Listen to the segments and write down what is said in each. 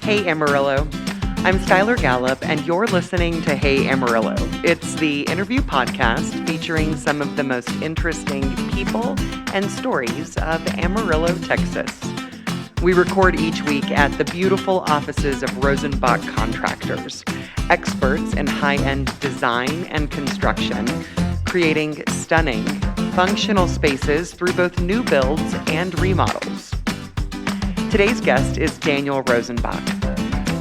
Hey Amarillo. I'm Skylar Gallup, and you're listening to Hey Amarillo. It's the interview podcast featuring some of the most interesting people and stories of Amarillo, Texas. We record each week at the beautiful offices of Rosenbach Contractors, experts in high-end design and construction, creating stunning, functional spaces through both new builds and remodels. Today's guest is Daniel Rosenbach.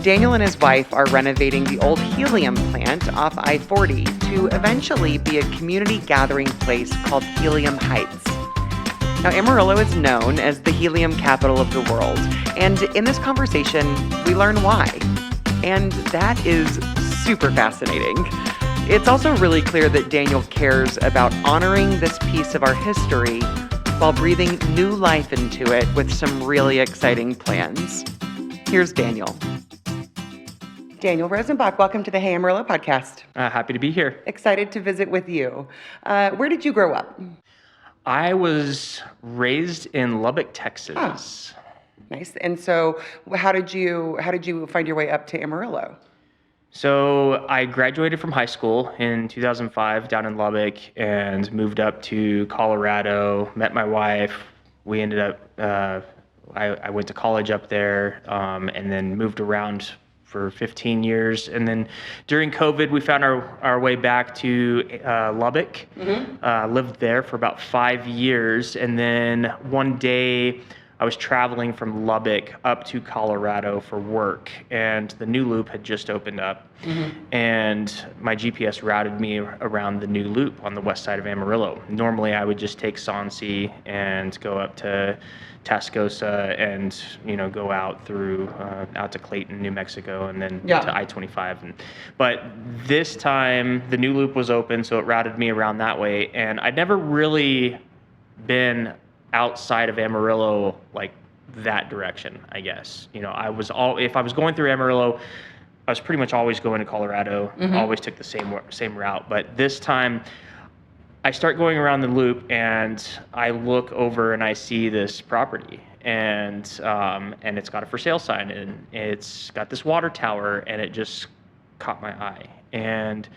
Daniel and his wife are renovating the old Helium plant off I-40 to eventually be a community gathering place called Helium Heights. Now, Amarillo is known as the Helium Capital of the world, and in this conversation, we learn why. And that is super fascinating. It's also really clear that Daniel cares about honoring this piece of our history while breathing new life into it with some really exciting plans. Here's Daniel. Daniel Rosenbach, welcome to the Hey Amarillo podcast. Happy to be here. Excited to visit with you. Where did you grow up? I was raised in Lubbock, Texas. Oh, nice. And so how did you find your way up to Amarillo? So I graduated from high school in 2005 down in Lubbock and moved up to Colorado, met my wife. We ended up, I went to college up there and then moved around for 15 years. And then during COVID, we found our way back to Lubbock, lived there for about 5 years. And then one day I was traveling from Lubbock up to Colorado for work, and the new loop had just opened up. And my GPS routed me around the new loop on the west side of Amarillo. Normally I would just take Sonsi and go up to Tascosa and go out through out to Clayton, New Mexico, and then to I-25. But this time the new loop was open, so it routed me around that way, and I'd never really been outside of Amarillo like that direction, I guess. If I was going through Amarillo, I was pretty much always going to Colorado. Always took the same route. But this time I start going around the loop and I look over and I see this property, and it's got a for sale sign, and it's got this water tower, and it just caught my eye. And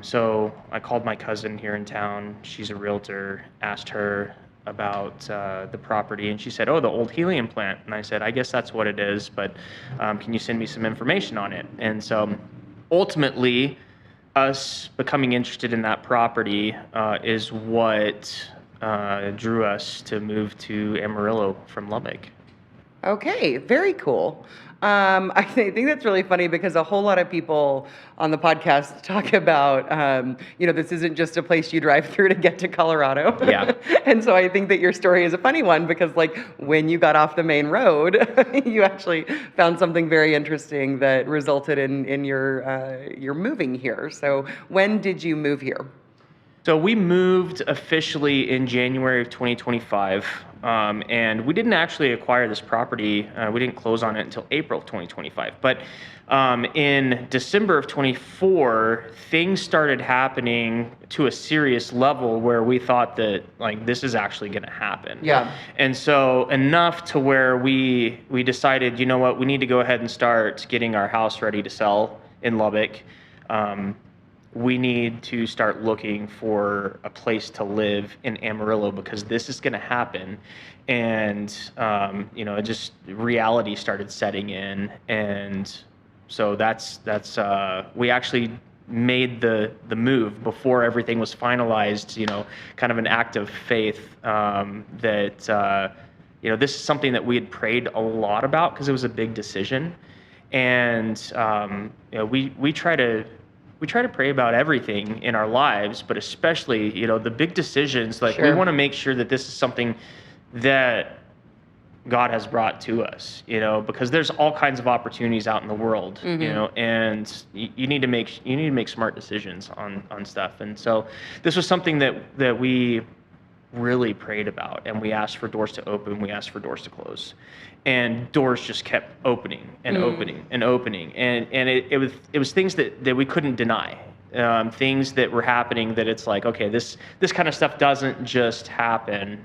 so I called my cousin here in town. She's a realtor, asked her about the property, and she said, "Oh, the old helium plant." And I said, "I guess that's what it is, but can you send me some information on it?" And so ultimately us becoming interested in that property is what drew us to move to Amarillo from Lubbock. Okay, very cool. I think that's really funny because a whole lot of people on the podcast talk about, this isn't just a place you drive through to get to Colorado. Yeah. And so I think that your story is a funny one because, when you got off the main road, you actually found something very interesting that resulted in your moving here. So when did you move here? So we moved officially in January of 2025, and we didn't actually acquire this property. We didn't close on it until April of 2025. But in December of 24, things started happening to a serious level where we thought that this is actually going to happen. Yeah. And so enough to where we decided, you know what, we need to go ahead and start getting our house ready to sell in Lubbock. We need to start looking for a place to live in Amarillo because this is going to happen. And, just reality started setting in. And so that's we actually made the move before everything was finalized, kind of an act of faith that, this is something that we had prayed a lot about because it was a big decision. And, we try to pray about everything in our lives, but especially, the big decisions, Sure. We want to make sure that this is something that God has brought to us, because there's all kinds of opportunities out in the world, and you need to make smart decisions on stuff. And so this was something that we really prayed about, and we asked for doors to open, we asked for doors to close, and doors just kept opening and opening and opening, and it was things that we couldn't deny, things that were happening that it's like, okay, this kind of stuff doesn't just happen,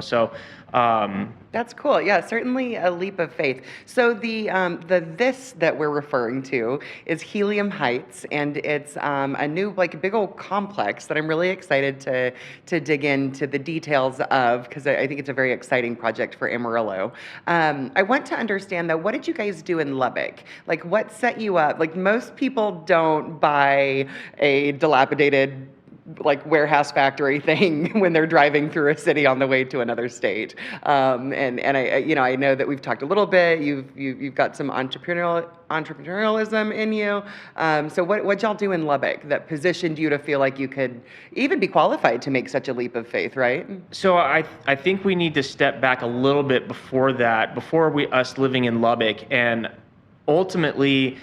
So That's cool. Yeah, certainly a leap of faith. So the this that we're referring to is Helium Heights, and it's a new like big old complex that I'm really excited to dig into the details of because I think it's a very exciting project for Amarillo. I want to understand though, what did you guys do in Lubbock? Like, what set you up? Like, most people don't buy a dilapidated like warehouse factory thing when they're driving through a city on the way to another state. And I know that we've talked a little bit. You've got some entrepreneurialism in you. So what y'all do in Lubbock that positioned you to feel like you could even be qualified to make such a leap of faith, right? So I think we need to step back a little bit before that, us living in Lubbock, and ultimately,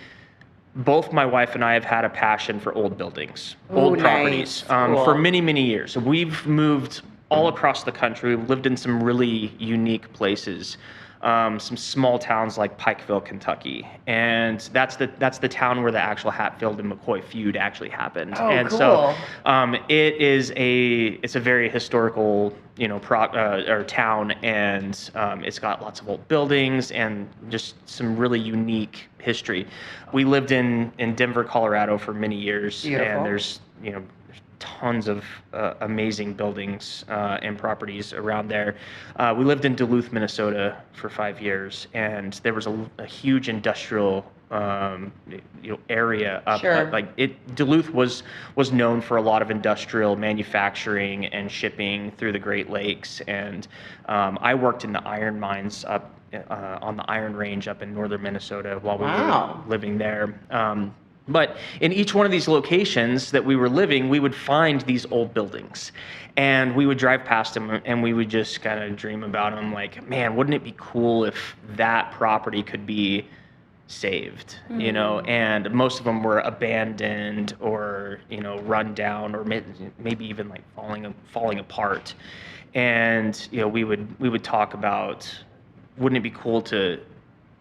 both my wife and I have had a passion for old buildings, old properties, Cool. for many, many years. We've moved all across the country. We've lived in some really unique places, some small towns like Pikeville, Kentucky, and that's the town where the actual Hatfield and McCoy feud actually happened. Oh, and cool. So it's a very historical or town, and it's got lots of old buildings and just some really unique history. We lived in Denver, Colorado for many years. Beautiful. And there's tons of amazing buildings and properties around there. We lived in Duluth, Minnesota for 5 years, and there was a huge industrial area up. Sure. Duluth was known for a lot of industrial manufacturing and shipping through the Great Lakes, and I worked in the iron mines up on the Iron Range up in northern Minnesota while we were living there. But in each one of these locations that we were living, we would find these old buildings, and we would drive past them, and we would just kind of dream about them. Like, man, wouldn't it be cool if that property could be saved? And most of them were abandoned or run down, or maybe even like falling apart. And we would talk about, wouldn't it be cool to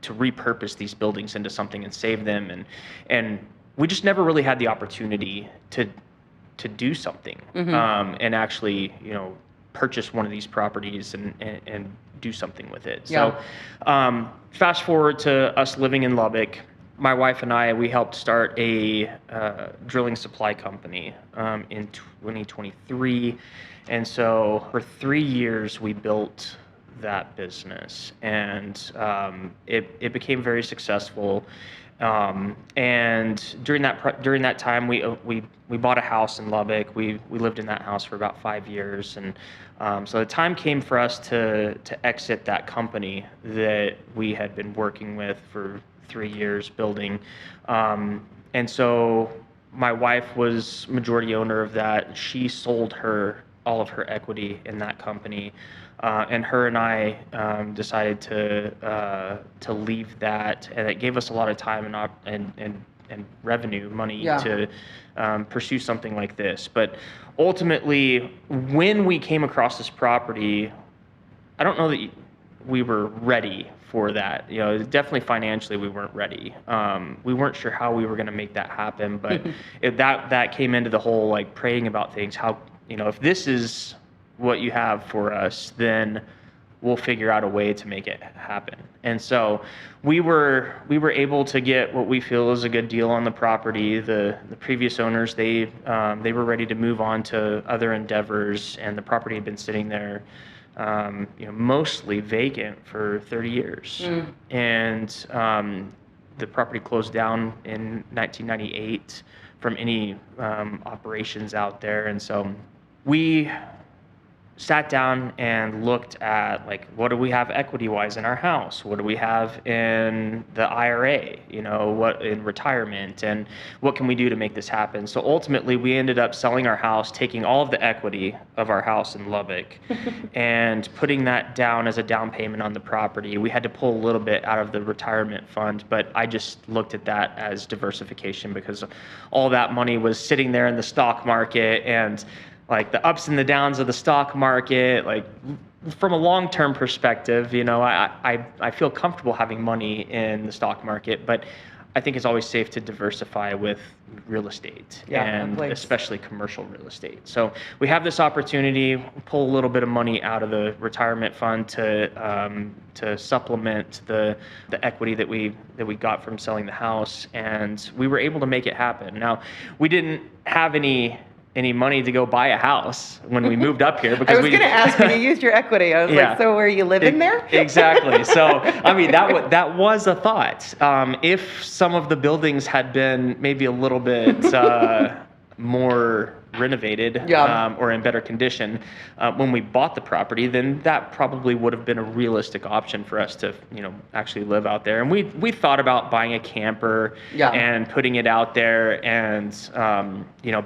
repurpose these buildings into something and save them, and we just never really had the opportunity to do something, and actually purchase one of these properties and do something with it. Yeah. So fast forward to us living in Lubbock. My wife and I, we helped start a drilling supply company in 2023, and so for 3 years we built that business, and it became very successful. And during that time, we bought a house in Lubbock. We lived in that house for about 5 years, and so the time came for us to exit that company that we had been working with for 3 years building. And so my wife was majority owner of that. She sold all of her equity in that company. And her and I decided to leave that, and it gave us a lot of time and revenue money to pursue something like this. But ultimately, when we came across this property, I don't know that we were ready for that. Definitely financially we weren't ready. We weren't sure how we were going to make that happen, but that came into the whole like praying about things. How if this is what you have for us, then we'll figure out a way to make it happen. And so we were able to get what we feel is a good deal on the property. The previous owners, they were ready to move on to other endeavors, and the property had been sitting there mostly vacant for 30 years. And the property closed down in 1998 from any operations out there. And so we sat down and looked at, like, what do we have equity-wise in our house? What do we have in the IRA? What in retirement? And what can we do to make this happen? So ultimately, we ended up selling our house, taking all of the equity of our house in Lubbock, and putting that down as a down payment on the property. We had to pull a little bit out of the retirement fund, but I just looked at that as diversification because all that money was sitting there in the stock market, and like the ups and the downs of the stock market, like from a long-term perspective, I feel comfortable having money in the stock market, but I think it's always safe to diversify with real estate, and especially commercial real estate. So we have this opportunity, pull a little bit of money out of the retirement fund to supplement the equity that we got from selling the house, and we were able to make it happen. Now, we didn't have any money to go buy a house when we moved up here, because I was going to ask when you used your equity. I was like, so were you living there? Exactly. So, I mean, that was a thought. If some of the buildings had been maybe a little bit more renovated, or in better condition when we bought the property, then that probably would have been a realistic option for us to, actually live out there. And we thought about buying a camper and putting it out there, and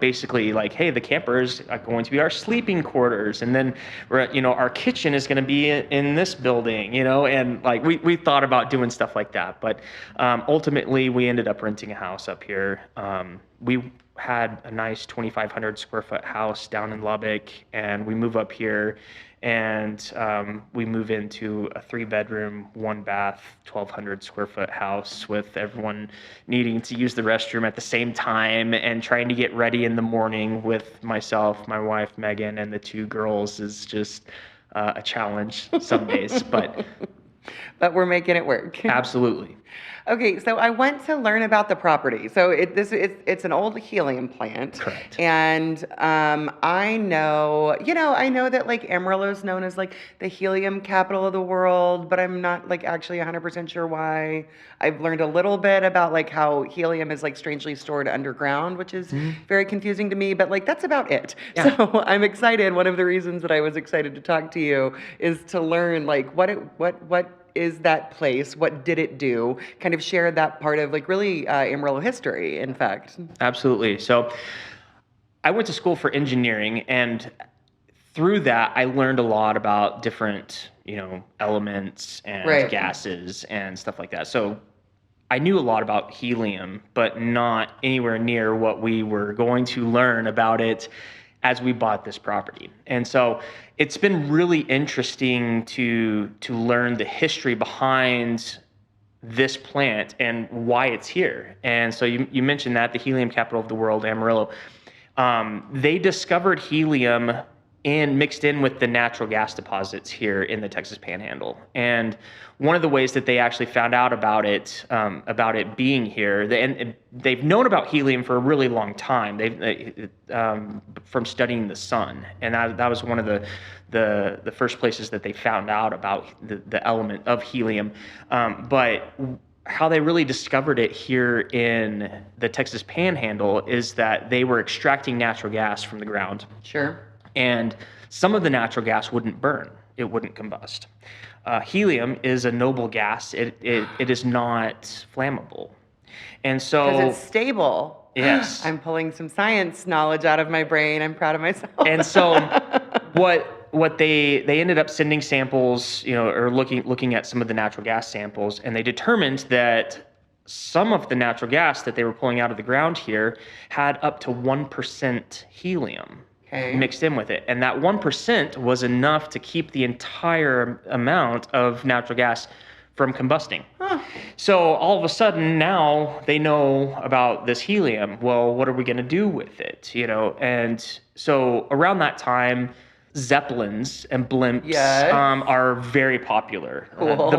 basically like, hey, the camper is going to be our sleeping quarters, and then our kitchen is going to be in this building, and like we thought about doing stuff like that. But ultimately we ended up renting a house up here. We had a nice 2,500 square foot house down in Lubbock, and we move up here, and we move into a 3-bedroom, 1-bath, 1,200 square foot house with everyone needing to use the restroom at the same time, and trying to get ready in the morning with myself, my wife Megan, and the 2 girls is just a challenge some days, but we're making it work. Absolutely. Okay, so I went to learn about the property. So it's an old helium plant. Correct. And I know that like Amarillo is known as like the helium capital of the world, but I'm not like actually 100% sure why. I've learned a little bit about like how helium is like strangely stored underground, which is very confusing to me, but like that's about it. Yeah. So I'm excited. One of the reasons that I was excited to talk to you is to learn like what is that place? What did it do? Kind of share that part of like really Amarillo history, in fact. Absolutely. So I went to school for engineering, and through that I learned a lot about different, elements and gases and stuff like that. So I knew a lot about helium, but not anywhere near what we were going to learn about it as we bought this property. And so it's been really interesting to learn the history behind this plant and why it's here. And so you mentioned that the helium capital of the world, Amarillo, they discovered helium mixed in with the natural gas deposits here in the Texas Panhandle. And one of the ways that they actually found out about it being here, and they've known about helium for a really long time. From studying the sun, and that was one of the first places that they found out about the element of helium. But how they really discovered it here in the Texas Panhandle is that they were extracting natural gas from the ground. Sure. And some of the natural gas wouldn't burn. It wouldn't combust. Helium is a noble gas. It is not flammable. And so... Because it's stable. Yes. I'm pulling some science knowledge out of my brain. I'm proud of myself. And so what they ended up sending samples, or looking at some of the natural gas samples, and they determined that some of the natural gas that they were pulling out of the ground here had up to 1% helium. Okay. Mixed in with it. And that 1% was enough to keep the entire amount of natural gas from combusting. Huh. So all of a sudden now they know about this helium. Well, what are we going to do with it? And so around that time, Zeppelins and blimps are very popular. Cool. The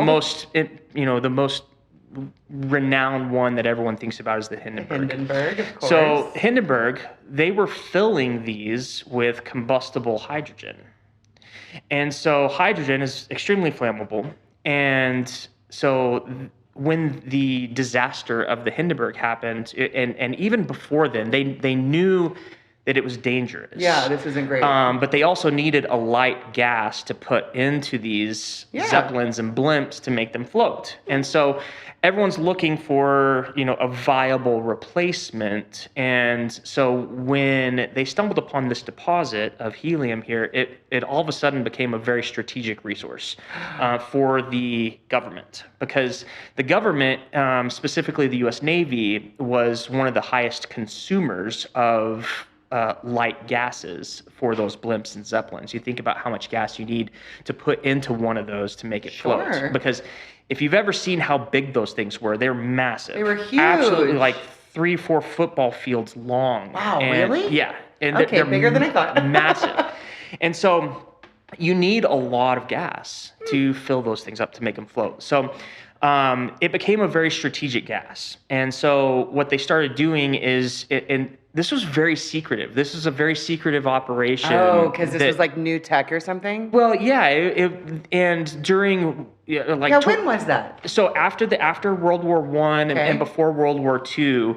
most renowned one that everyone thinks about is the Hindenburg. Hindenburg, of course. So Hindenburg, they were filling these with combustible hydrogen. And so hydrogen is extremely flammable. And so when the disaster of the Hindenburg happened, and even before then, they knew that it was dangerous. Yeah, this isn't great. But they also needed a light gas to put into these Zeppelins and blimps to make them float. And so everyone's looking for, a viable replacement. And so when they stumbled upon this deposit of helium here, it all of a sudden became a very strategic resource for the government, because the government, specifically the U.S. Navy, was one of the highest consumers of light gases for those blimps and zeppelins. You think about how much gas you need to put into one of those to make it float. Because if you've ever seen how big those things were, they're massive. They were huge. Absolutely, like 3-4 football fields long. Wow, and, really? Yeah. And okay, they're bigger than I thought. massive. And so you need a lot of gas to fill those things up to make them float. So it became a very strategic gas. And so what they started doing is, and this was very secretive. This is a very secretive operation. Oh, because this was like new tech or something? Well, yeah. And during when was that? So after World War I and before World War II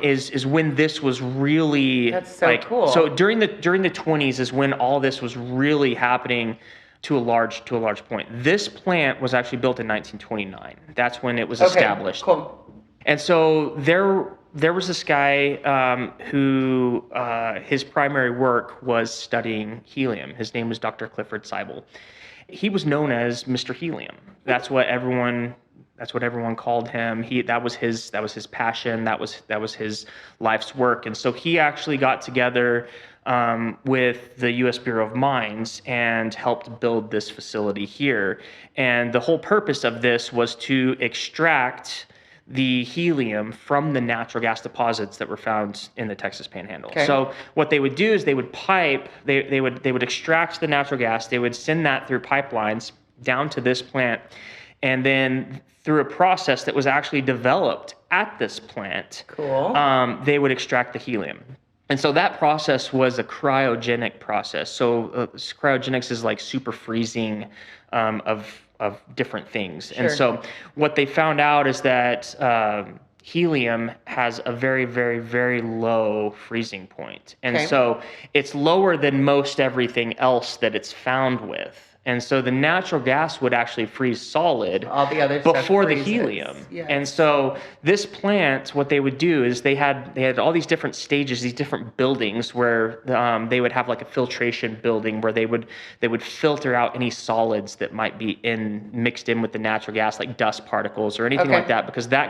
is when this was really. That's so cool. So during the 20s is when all this was really happening to a large point. This plant was actually built in 1929. That's when it was established. Cool. And so there was this guy who his primary work was studying helium. His name was Dr. Clifford Seibel. He was known as Mr. Helium. That's what everyone called him. That was his passion. That was his life's work. And so he actually got together with the U.S. Bureau of Mines and helped build this facility here. And the whole purpose of this was to extract the helium from the natural gas deposits that were found in the Texas Panhandle. Okay. So what they would do is they would extract the natural gas, they would send that through pipelines down to this plant, and then through a process that was actually developed at this plant, they would extract the helium. And so that process was a cryogenic process. So cryogenics is like super freezing of different things. Sure. And so what they found out is that helium has a very, very, very low freezing point. And so it's lower than most everything else that it's found with. And so the natural gas would actually freeze solid all the other before the stuff helium. Yes. And so this plant, what they would do is they had all these different stages, these different buildings where they would have like a filtration building where they would filter out any solids that might be mixed in with the natural gas, like dust particles or anything like that, because that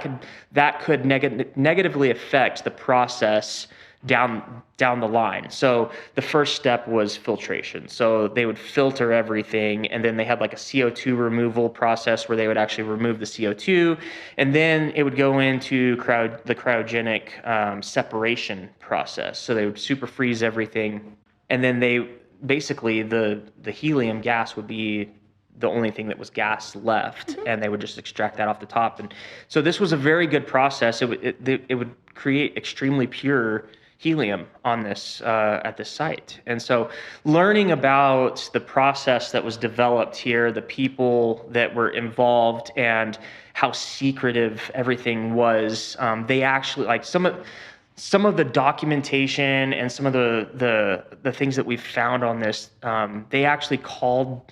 could negatively affect the process down the line. So the first step was filtration. So they would filter everything, and then they had like a CO2 removal process where they would actually remove the CO2, and then it would go into the cryogenic separation process. So they would super freeze everything, and then they basically the helium gas would be the only thing that was gas left, and they would just extract that off the top. And so this was a very good process. It would create extremely pure helium on this at this site. And so learning about the process that was developed here, the people that were involved, and how secretive everything was, they actually, like some of the documentation and some of the things that we found on this, they actually called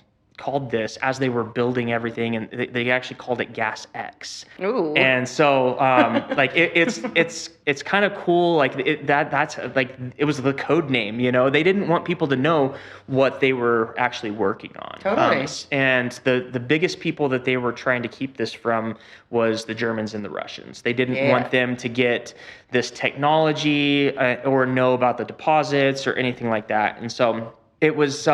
this as they were building everything, and they actually called it Gas X. Ooh. And so like it's kind of cool, like that's like it was the code name, you know. They didn't want people to know what they were actually working on. Totally. And the biggest people that they were trying to keep this from was the Germans and the Russians. They didn't want them to get this technology or know about the deposits or anything like that. And so it was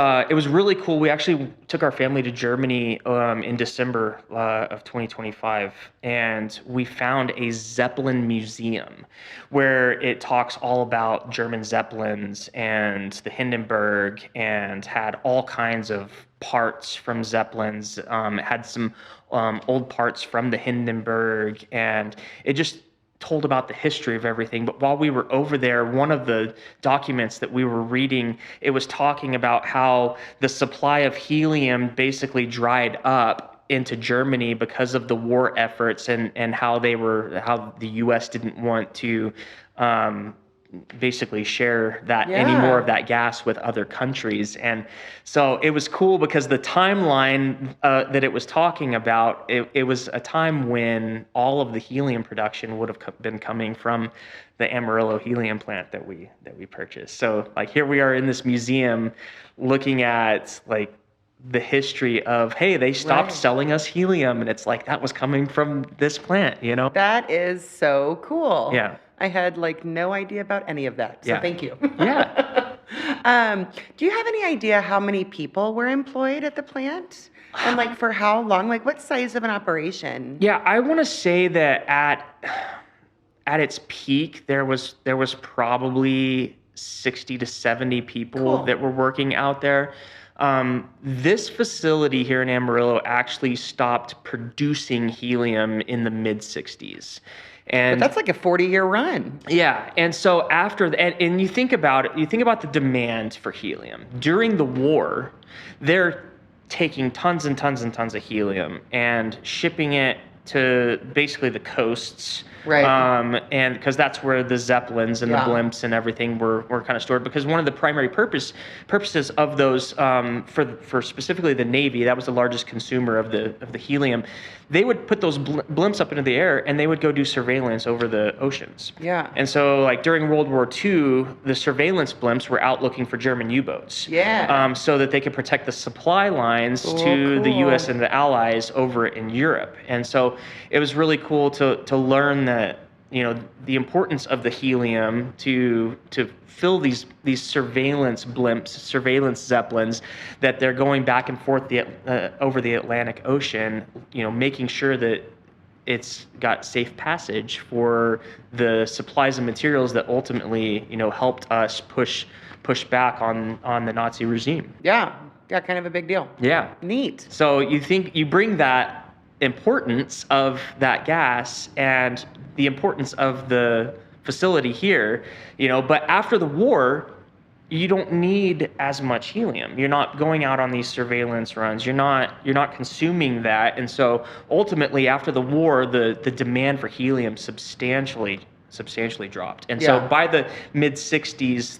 really cool. We actually took our family to Germany in December of 2025, and we found a Zeppelin museum where it talks all about German Zeppelins and the Hindenburg, and had all kinds of parts from Zeppelins. It had some old parts from the Hindenburg, and it just told about the history of everything. But while we were over there, one of the documents that we were reading, it was talking about how the supply of helium basically dried up into Germany because of the war efforts, and how the US didn't want to basically share that any more of that gas with other countries. And so it was cool because the timeline that it was talking about, it was a time when all of the helium production would have been coming from the Amarillo helium plant that we purchased. So like here we are in this museum looking at like the history of, hey, they stopped selling us helium, and it's like that was coming from this plant, you know? That is so cool. Yeah. I had like no idea about any of that. So Yeah. thank you. Yeah. Do you have any idea how many people were employed at the plant? And like for how long? Like what size of an operation? Yeah, I want to say that at its peak, there was probably 60 to 70 people Cool. that were working out there. This facility here in Amarillo actually stopped producing helium in the mid 60s. But And that's like a 40-year run. yeah, and so and you think about it, you think about the demand for helium. During the war, they're taking tons and tons and tons of helium and shipping it to basically the coasts. Right. And because that's where the Zeppelins and Yeah. the blimps and everything were kind of stored. Because one of the primary purposes of those, for specifically the Navy, that was the largest consumer of the helium. They would put those blimps up into the air and they would go do surveillance over the oceans. Yeah. And so, like during World War II, the surveillance blimps were out looking for German U-boats. Yeah. So that they could protect the supply lines Oh, to the U.S. cool. and the Allies over in Europe. And so it was really cool to learn that, you know, the importance of the helium to fill these surveillance blimps, surveillance zeppelins, that they're going back and forth over the Atlantic Ocean, you know, making sure that it's got safe passage for the supplies and materials that ultimately, you know, helped us push back on the Nazi regime. Yeah. Yeah, kind of a big deal. Yeah. Neat. So you bring that importance of that gas and the importance of the facility here, you know, but after the war, you don't need as much helium. You're not going out on these surveillance runs. You're not consuming that. And so ultimately after the war, the demand for helium substantially dropped. And so Yeah. by the mid 60s,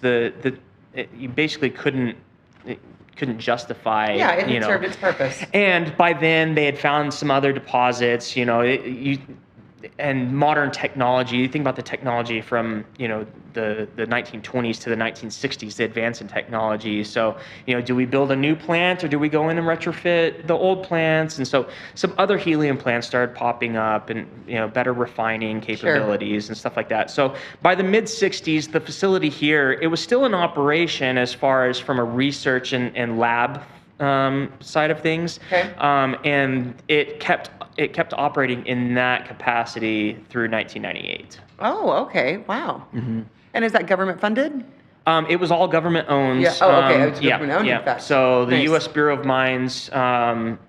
you basically couldn't justify. Yeah, it you had know. served its purpose. And by then they had found some other deposits, you know, and modern technology. You think about the technology from, you know, the 1920s to the 1960s, the advance in technology. So, you know, do we build a new plant or do we go in and retrofit the old plants? And so some other helium plants started popping up and, you know, better refining capabilities and stuff like that. So by the mid 60s, the facility here, it was still in operation as far as from a research and lab side of things. Okay. And it kept operating in that capacity through 1998. Oh, okay. Wow. Mm-hmm. And is that government funded? It was all government owned. Yeah. Oh, okay. It was government owned, in Yeah. fact. So the Nice. U.S. Bureau of Mines,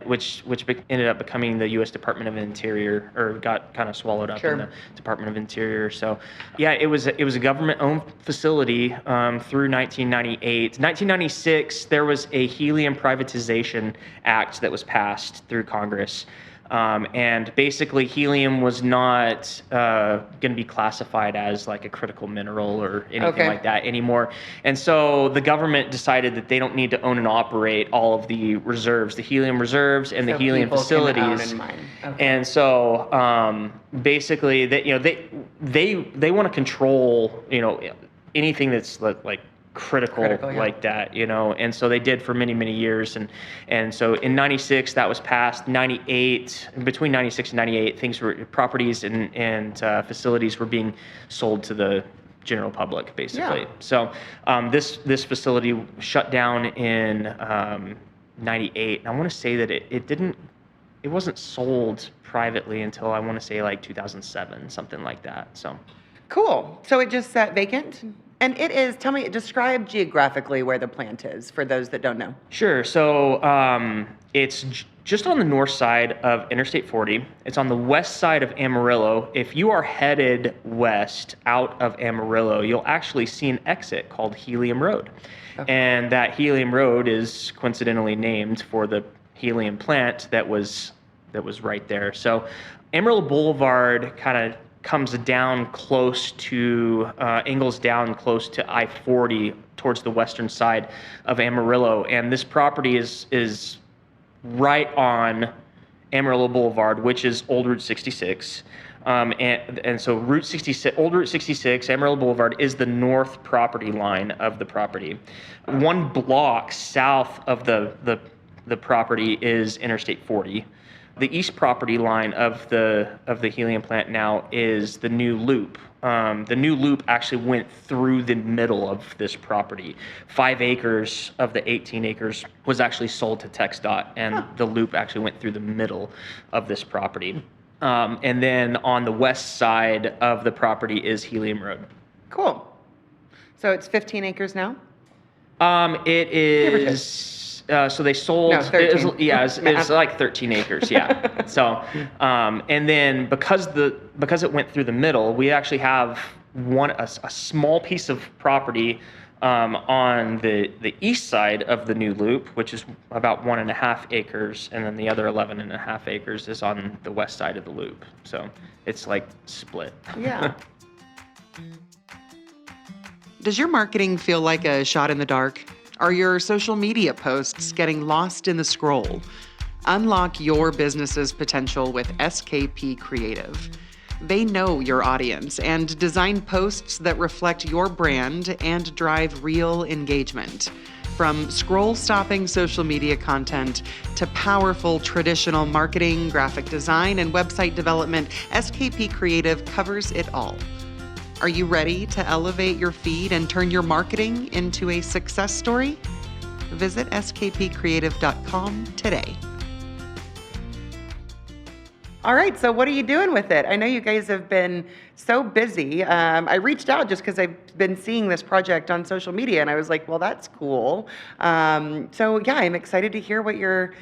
which ended up becoming the U.S. Department of Interior, or got kind of swallowed up Sure. in the Department of Interior. So, yeah, it was a government owned facility through 1998. 1996, there was a Helium Privatization Act that was passed through Congress. And basically, helium was not going to be classified as like a critical mineral or anything Okay. like that anymore. And so the government decided that they don't need to own and operate all of the reserves, the helium reserves and the So helium people can own facilities. and mine. Okay. And so basically, they want to control, you know, anything that's like critical Critical, yeah. like that, you know, and so they did for many, many years. And so in 96, that was passed. 98, between 96 and 98, properties and facilities were being sold to the general public, basically. Yeah. So this facility shut down in 98. And I want to say that it wasn't sold privately until I want to say like 2007, something like that. So. Cool. So it just sat vacant? And it is, describe geographically where the plant is for those that don't know. Sure. So it's just on the north side of Interstate 40. It's on the west side of Amarillo. If you are headed west out of Amarillo, you'll actually see an exit called Helium Road. Okay. And that Helium Road is coincidentally named for the helium plant that was right there. So Amarillo Boulevard kind of comes down close to, angles down close to I-40 towards the western side of Amarillo. And this property is right on Amarillo Boulevard, which is Old Route 66. And so Route 66, Old Route 66, Amarillo Boulevard is the north property line of the property. One block south of the property is Interstate 40. The east property line of the helium plant now is the new loop. The new loop actually went through the middle of this property. 5 acres of the 18 acres was actually sold to TxDOT, and the loop actually went through the middle of this property. And then on the west side of the property is Helium Road. Cool. So it's 15 acres now? It is. So they sold. No, 13. It's like 13 acres. Yeah. So, and then because it went through the middle, we actually have a small piece of property on the east side of the new loop, which is about 1.5 acres, and then the other 11.5 acres is on the west side of the loop. So it's like split. Yeah. Does your marketing feel like a shot in the dark? Are your social media posts getting lost in the scroll? Unlock your business's potential with SKP Creative. They know your audience and design posts that reflect your brand and drive real engagement. From scroll-stopping social media content to powerful traditional marketing, graphic design, and website development, SKP Creative covers it all. Are you ready to elevate your feed and turn your marketing into a success story? Visit skpcreative.com today. All right, so what are you doing with it? I know you guys have been so busy. I reached out just because I've been seeing this project on social media, and I was like, well, that's cool. So yeah, I'm excited to hear what your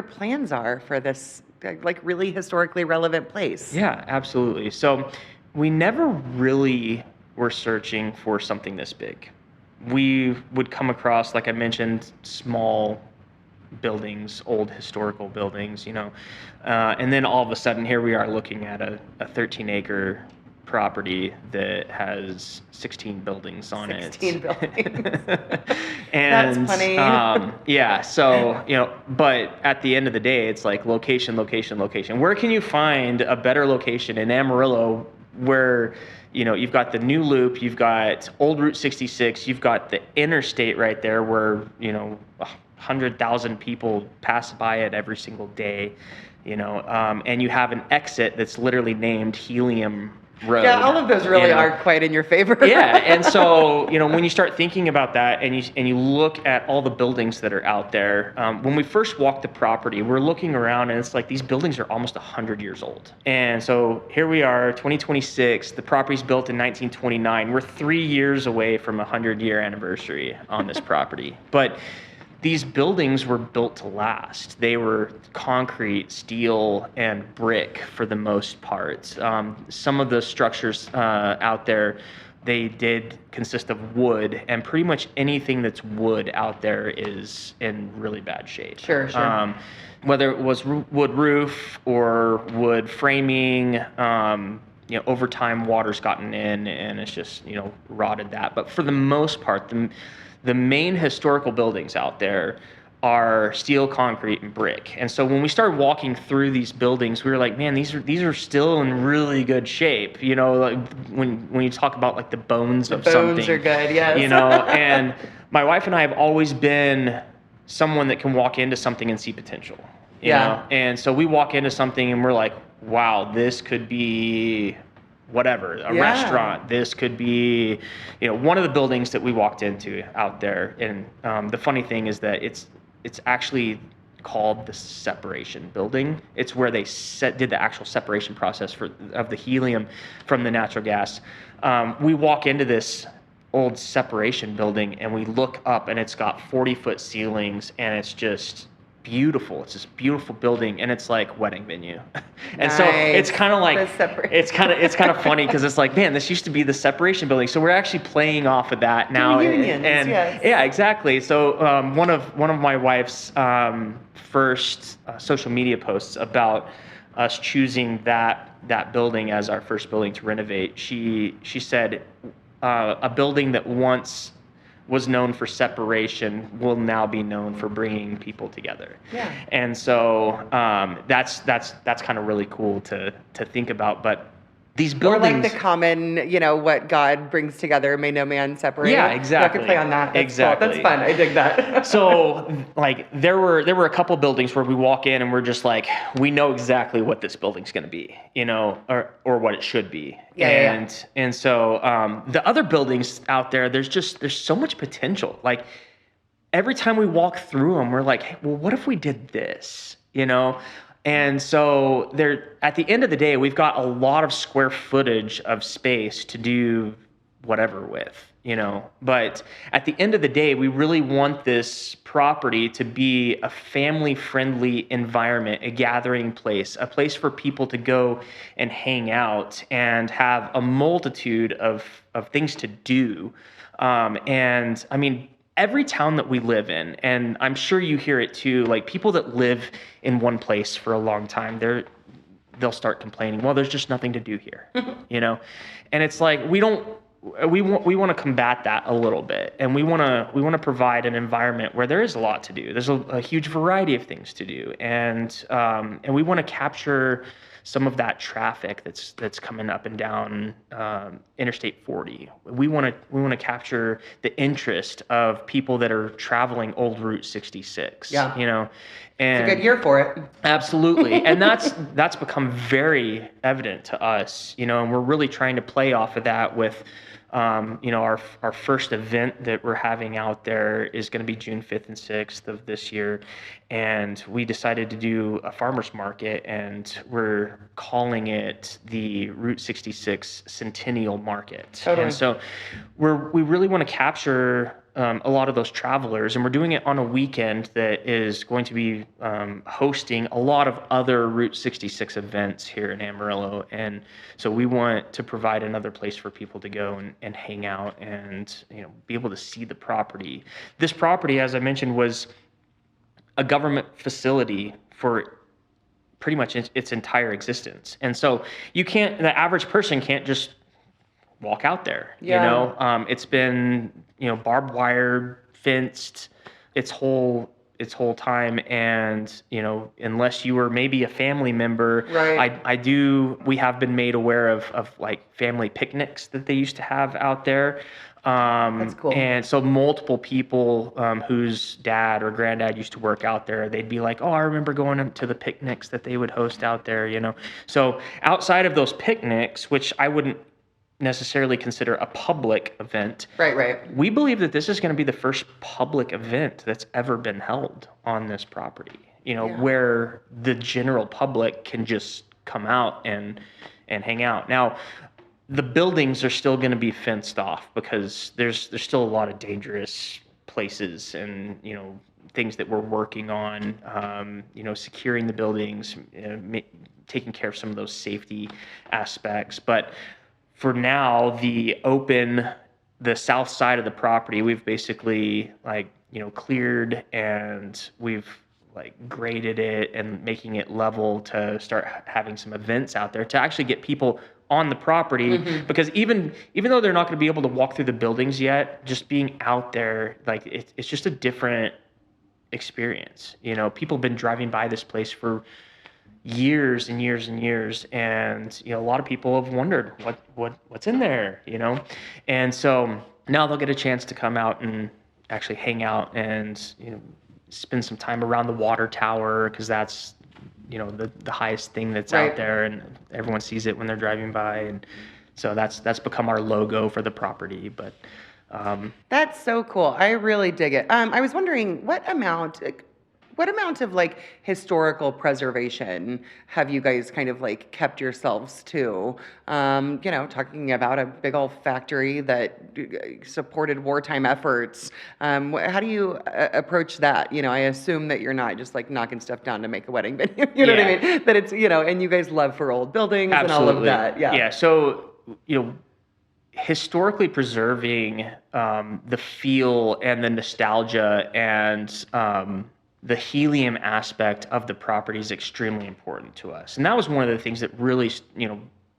plans are for this like really historically relevant place. Yeah, absolutely. So we never really were searching for something this big. We would come across, like I mentioned, small buildings, old historical buildings, and then all of a sudden here we are looking at a 13-acre property that has 16 buildings on 16 buildings. And that's funny. Yeah, so, but at the end of the day, it's like location, location, location. Where can you find a better location in Amarillo where you've got the new loop, you've got old Route 66, you've got the interstate right there where 100,000 people pass by it every single day, and you have an exit that's literally named Helium Road. Yeah, all of those really are quite in your favor. Yeah, and so when you start thinking about that, and you look at all the buildings that are out there, when we first walked the property, we're looking around, and it's like these buildings are almost 100 years old. And so here we are, 2026. The property's built in 1929. We're 3 years away from a 100-year anniversary on this property, but these buildings were built to last. They were concrete, steel, and brick for the most part. Some of the structures out there, they did consist of wood, and pretty much anything that's wood out there is in really bad shape. Sure. Whether it was wood roof or wood framing, over time water's gotten in and it's just, rotted that. But for the most part, the main historical buildings out there are steel, concrete, and brick. And so when we started walking through these buildings, we were like, man, these are still in really good shape. Like when you talk about like the bones of something. Bones are good, yes. And my wife and I have always been someone that can walk into something and see potential. You know? And so we walk into something and we're like, wow, this could be whatever, a restaurant. This could be, one of the buildings that we walked into out there. And the funny thing is that it's actually called the separation building. It's where they did the actual separation process of the helium from the natural gas. We walk into this old separation building and we look up and it's got 40-foot ceilings and it's just beautiful. It's this beautiful building and it's like wedding venue. And so it's kind of like it's kind of funny because it's like, man, this used to be the separation building. So we're actually playing off of that now. Reunions, yes. Yeah, exactly. So one of my wife's first social media posts about us choosing that building as our first building to renovate, she said a building that once was known for separation will now be known for bringing people together. Yeah. And so that's kind of really cool to think about. But these Or like buildings. the common, what God brings together, may no man separate. Yeah, exactly. I could play on that. That's Exactly. cool. That's fun. I dig that. So like there were a couple buildings where we walk in and we're just like, we know exactly what this building's going to be, or what it should be. Yeah. And so the other buildings out there, there's so much potential. Like every time we walk through them, we're like, hey, well, what if we did this? And so at the end of the day, we've got a lot of square footage of space to do whatever with, but at the end of the day, we really want this property to be a family-friendly environment, a gathering place, a place for people to go and hang out and have a multitude of things to do. And I mean, every town that we live in, and I'm sure you hear it too, like people that live in one place for a long time, they'll start complaining, well, there's just nothing to do here, And it's like we want to combat that a little bit, and we want to provide an environment where there is a lot to do. There's a huge variety of things to do, and we want to capture some of that traffic that's coming up and down Interstate 40. We want to capture the interest of people that are traveling old Route 66. Yeah. And it's a good year for it. Absolutely. And that's become very evident to us, and we're really trying to play off of that with our first event that we're having out there is going to be June 5th and 6th of this year. And we decided to do a farmer's market, and we're calling it the Route 66 Centennial Market. Totally. And so we really want to capture a lot of those travelers, and we're doing it on a weekend that is going to be hosting a lot of other Route 66 events here in Amarillo. And so we want to provide another place for people to go and hang out and be able to see the property. This property, as I mentioned, was a government facility for pretty much its entire existence. And so the average person can't just walk out there. Yeah. It's been barbed wire, fenced its whole time, and unless you were maybe a family member, right. we have been made aware of like family picnics that they used to have out there. That's cool. And so multiple people whose dad or granddad used to work out there, they'd be like, oh, I remember going to the picnics that they would host out there. So outside of those picnics, which I wouldn't necessarily consider a public event. Right. We believe that this is going to be the first public event that's ever been held on this property, where the general public can just come out and hang out. Now, the buildings are still going to be fenced off because there's still a lot of dangerous places and, things that we're working on, securing the buildings, taking care of some of those safety aspects. But for now, the south side of the property, we've basically cleared, and we've graded it and making it level to start having some events out there to actually get people on the property. Mm-hmm. Because even though they're not going to be able to walk through the buildings yet, just being out there, it's just a different experience. People have been driving by this place for years and years and years, and a lot of people have wondered what's in there, and so now they'll get a chance to come out and actually hang out and spend some time around the water tower, because that's the highest thing that's right. out there, and everyone sees it when they're driving by, and so that's become our logo for the property. But that's so cool. I really dig it. I was wondering what amount of historical preservation have you guys kind of kept yourselves to? Talking about a big old factory that supported wartime efforts. How do you approach that? I assume that you're not just knocking stuff down to make a wedding venue. You know what I mean? That it's, and you guys love for old buildings. Absolutely. And all of that. Yeah. Yeah. So, historically preserving the feel and the nostalgia and the helium aspect of the property is extremely important to us. And that was one of the things that really,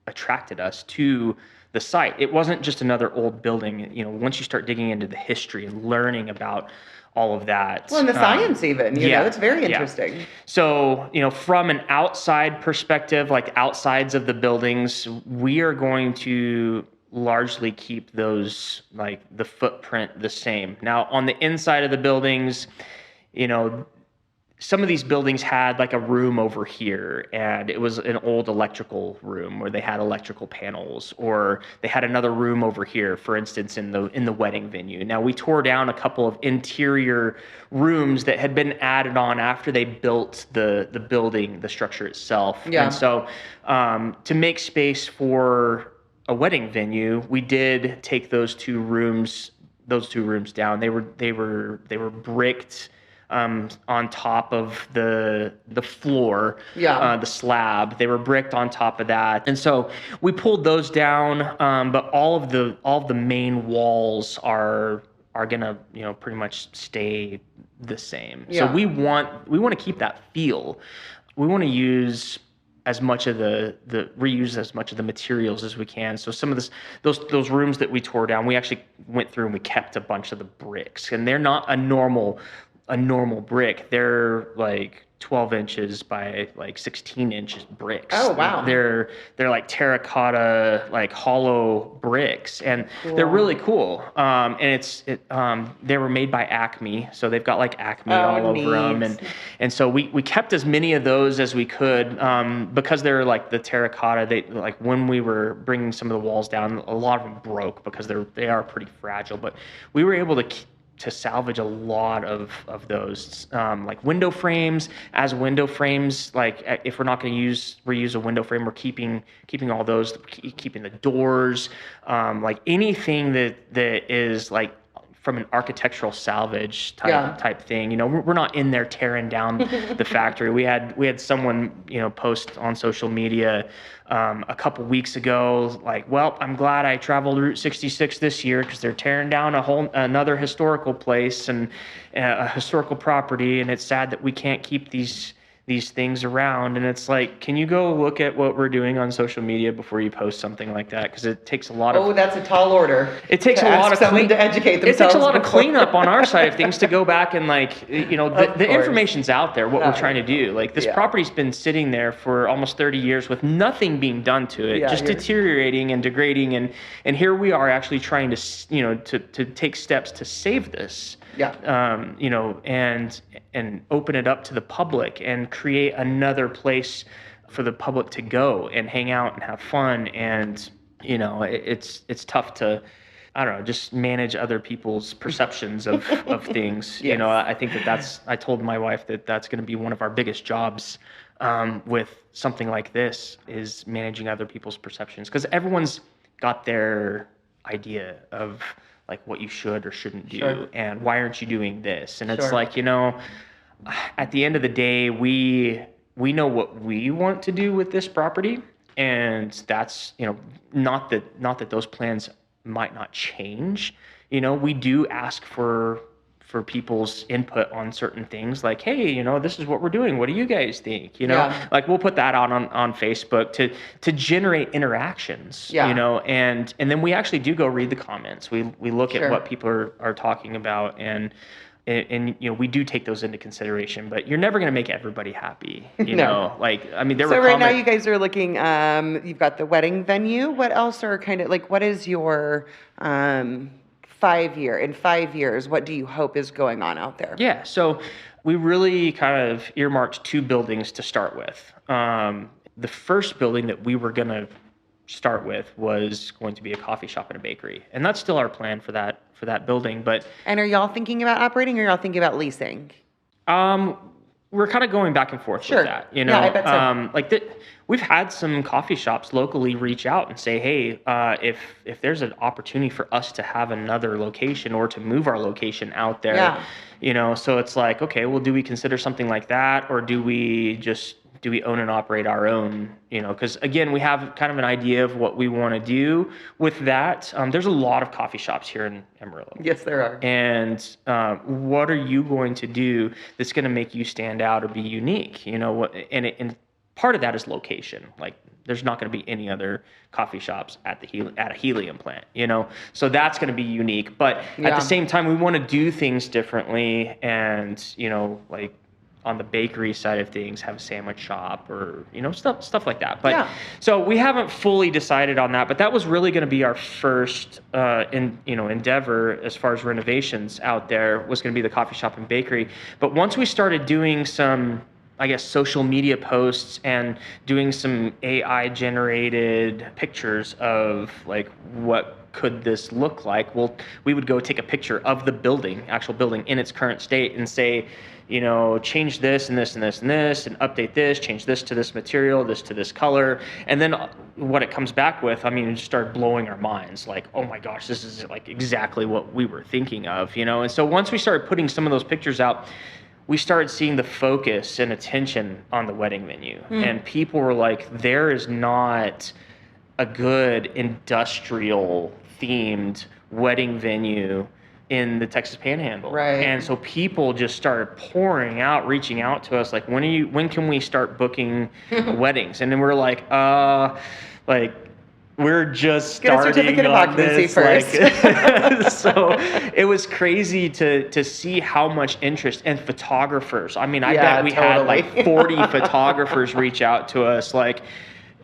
attracted us to the site. It wasn't just another old building. Once you start digging into the history and learning about all of that. Well, and the science even, it's very interesting. Yeah. So, from an outside perspective, like outsides of the buildings, we are going to largely keep those, like the footprint, the same. Now, on the inside of the buildings, some of these buildings had like a room over here, and it was an old electrical room where they had electrical panels, or they had another room over here, for instance, in the wedding venue. Now, we tore down a couple of interior rooms that had been added on after they built the building, the structure itself. Yeah. And so to make space for a wedding venue, we did take those two rooms down. They were bricked on top of the floor, the slab. They were bricked on top of that, and so we pulled those down. But all of the main walls are gonna pretty much stay the same. Yeah. So we want to keep that feel. We want to use as much of reuse as much of the materials as we can. So some of those rooms that we tore down, we actually went through and we kept a bunch of the bricks, and they're not a normal brick. They're like 12 inches by like 16 inches bricks. Oh, wow. They're like terracotta, like hollow bricks, and they're really cool. And they were made by Acme, so they've got like Acme all over them, and so we kept as many of those as we could, because they're like the terracotta. They, like, when we were bringing some of the walls down, a lot of them broke because they are pretty fragile, but we were able to salvage a lot of those, like window frames. As window frames, like if we're not going to reuse a window frame, we're keeping all those, keeping the doors, like anything that is like from an architectural salvage type thing. We're not in there tearing down the factory. We had someone post on social media a couple weeks ago, like, well, I'm glad I traveled Route 66 this year because they're tearing down another historical place and a historical property, and it's sad that we can't keep these things around. And it's like, can you go look at what we're doing on social media before you post something like that? Because it takes a lot of... Oh, that's a tall order. It takes a lot of someone to educate themselves. It takes a lot of cleanup on our side of things to go back and, like, the information's out there, what we're trying to do. Like, this property's been sitting there for almost 30 years with nothing being done to it, just deteriorating and degrading. And here we are actually trying to take steps to save this. And open it up to the public and create another place for the public to go and hang out and have fun. And, it's tough to, I don't know, just manage other people's perceptions of things. Yes. I think I told my wife that's going to be one of our biggest jobs with something like this, is managing other people's perceptions. Because everyone's got their idea of, like, what you should or shouldn't do, and why aren't you doing this? And it's like, at the end of the day, we know what we want to do with this property, and that's, not that those plans might not change. We do ask for people's input on certain things, like, hey, this is what we're doing. What do you guys think? Like, we'll put that on Facebook to generate interactions, and then we actually do go read the comments. We look at what people are talking about, and we do take those into consideration, but you're never going to make everybody happy, No. Like, I mean, there so were right now you guys are looking, you've got the wedding venue. What else are kind of like, what is your, in 5 years, what do you hope is going on out there? Yeah, so we really kind of earmarked 2 buildings to start with. The first building that we were going to start with was going to be a coffee shop and a bakery, and that's still our plan for that building. And are y'all thinking about operating, or y'all thinking about leasing? We're kind of going back and forth with that. Yeah, I bet so. We've had some coffee shops locally reach out and say, hey, if there's an opportunity for us to have another location or to move our location out there, so it's like, okay, well, do we consider something like that, or do we own and operate our own? Because again, we have kind of an idea of what we want to do with that. There's a lot of coffee shops here in Amarillo. Yes, there are. And what are you going to do that's going to make you stand out or be unique? And part of that is location. Like there's not going to be any other coffee shops at a helium plant, so that's going to be unique. But at the same time, we want to do things differently, and like on the bakery side of things, have a sandwich shop or stuff like that. But so we haven't fully decided on that, but that was really going to be our first endeavor as far as renovations out there, was going to be the coffee shop and bakery. But once we started doing some, I guess, social media posts and doing some AI generated pictures of like what could this look like, well, we would go take a picture of the actual building in its current state and say, change this and this and this and this, and update this, change this to this material, this to this color. And then what it comes back with, it just started blowing our minds. Like, oh my gosh, this is like exactly what we were thinking of, And so once we started putting some of those pictures out, we started seeing the focus and attention on the wedding venue. And people were like, there is not a good industrial themed wedding venue in the Texas Panhandle. Right. And so people just started pouring out, reaching out to us like, when can we start booking weddings? And then we're like, we're just starting. Get a certificate of occupancy first. So it was crazy to see how much interest, and photographers. I bet we had like 40 photographers reach out to us like,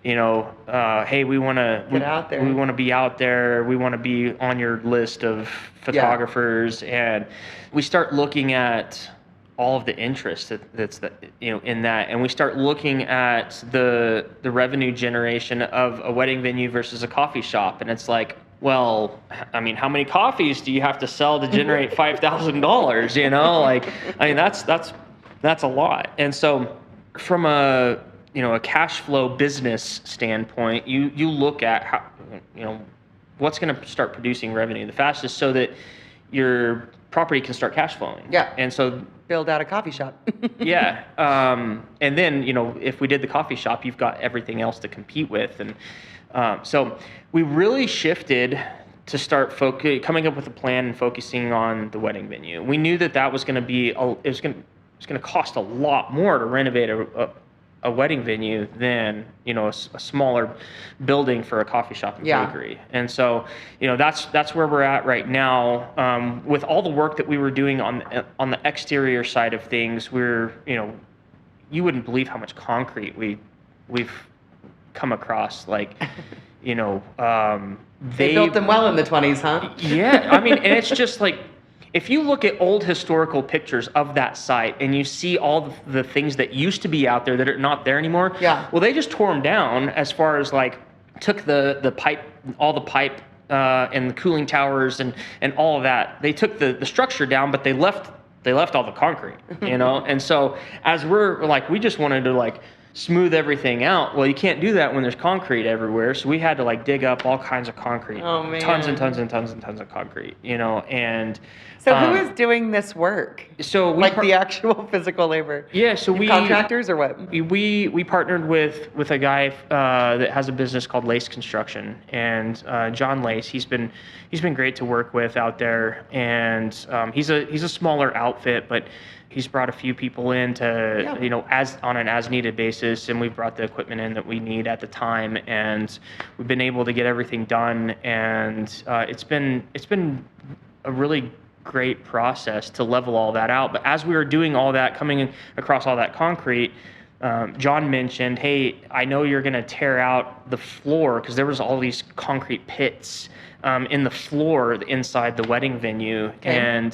hey, we want to get out there. We want to be out there. We want to be on your list of photographers. And we start looking at all of the interest that's in that, and we start looking at the revenue generation of a wedding venue versus a coffee shop, and it's like, well, how many coffees do you have to sell to generate $5,000? That's a lot. And so from a cash flow business standpoint, you look at how what's going to start producing revenue the fastest, so that your property can start cash flowing. Yeah. And so build out a coffee shop. And then, if we did the coffee shop, you've got everything else to compete with. And so we really shifted to start coming up with a plan and focusing on the wedding venue. We knew that was going to be, it was going to cost a lot more to renovate a wedding venue than a smaller building for a coffee shop and bakery. And so that's where we're at right now. With all the work that we were doing on the exterior side of things, we're you wouldn't believe how much concrete we've come across. Like they built them well in the 20s, huh? Yeah, and it's just like, if you look at old historical pictures of that site and you see all the things that used to be out there that are not there anymore, well, they just tore them down, as far as like took the pipe, all the pipe and the cooling towers and all of that. They took the structure down, but they left all the concrete, And so as we're like, we just wanted to like smooth everything out. Well, you can't do that when there's concrete everywhere. So we had to like dig up all kinds of concrete, tons and tons and tons and tons of concrete, and so who is doing this work? So the actual physical labor? Yeah. So we contractors or what? We partnered with a guy that has a business called Lace Construction, and John Lace. He's been great to work with out there, and he's a smaller outfit, but he's brought a few people in to, as on an as needed basis, and we've brought the equipment in that we need at the time, and we've been able to get everything done, and it's been a really great process to level all that out. But as we were doing all that, coming across all that concrete, John mentioned, hey, I know you're going to tear out the floor, because there was all these concrete pits in the floor inside the wedding venue. Okay. And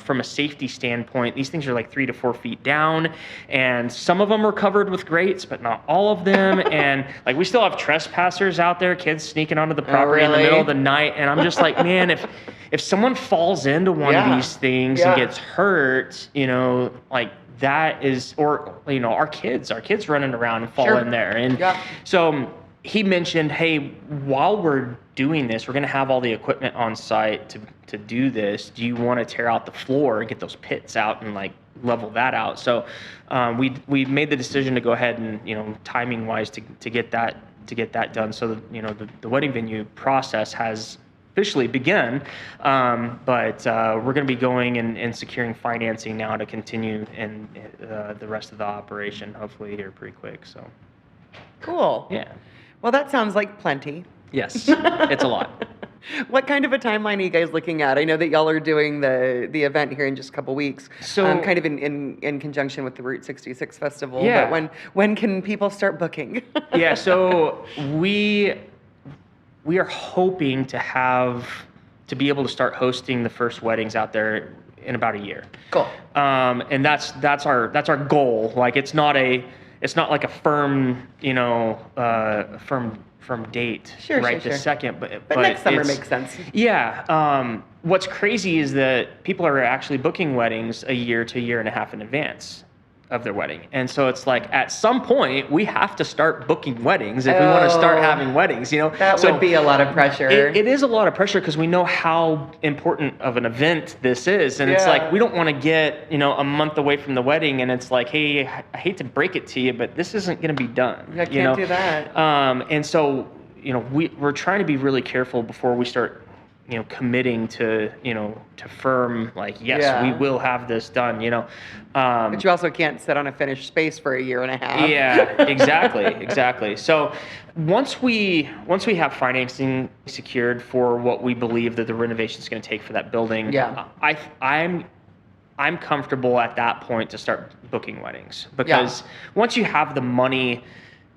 from a safety standpoint, these things are like 3 to 4 feet down, and some of them are covered with grates, but not all of them. And like, we still have trespassers out there, kids sneaking onto the property in the middle of the night. And I'm just like, man, if someone falls into one of these things and gets hurt, like that is, or our kids running around and fall in there. And so he mentioned, hey, while we're doing this, we're going to have all the equipment on site to do this. Do you want to tear out the floor and get those pits out and like level that out? So we made the decision to go ahead and timing wise to get that done. So the wedding venue process has officially begun, but we're going to be going and securing financing now to continue and the rest of the operation, hopefully here pretty quick. So Cool. Yeah. Well, that sounds like plenty. Yes, it's a lot. What kind of a timeline are you guys looking at? I know that y'all are doing the event here in just a couple weeks, So kind of in conjunction with the Route 66 festival. Yeah. But when can people start booking? yeah, so we are hoping to be able to start hosting the first weddings out there in about a year. Cool. And that's our goal. Like it's not like a firm, firm date Sure, right sure, this sure. second, but Next summer it's- makes sense. Yeah. What's crazy is that people are actually booking weddings a year to a year and a half in advance of their wedding. And so it's like at some point we have to start booking weddings if we want to start having weddings, That So would be a lot of pressure. it is a lot of pressure because we know how important of an event this is. And it's Yeah. like, we don't want to get, a month away from the wedding and it's like, hey, I hate to break it to you, but this isn't going to be done. I can't do that. And so, we're trying to be really careful before we start, committing to, to firm, like, yes, Yeah. we will have this done, But you also can't sit on a finished space for a year and a half. Yeah, exactly. So once we have financing secured for what we believe that the renovation is going to take for that building, Yeah. I'm comfortable at that point to start booking weddings because once you have the money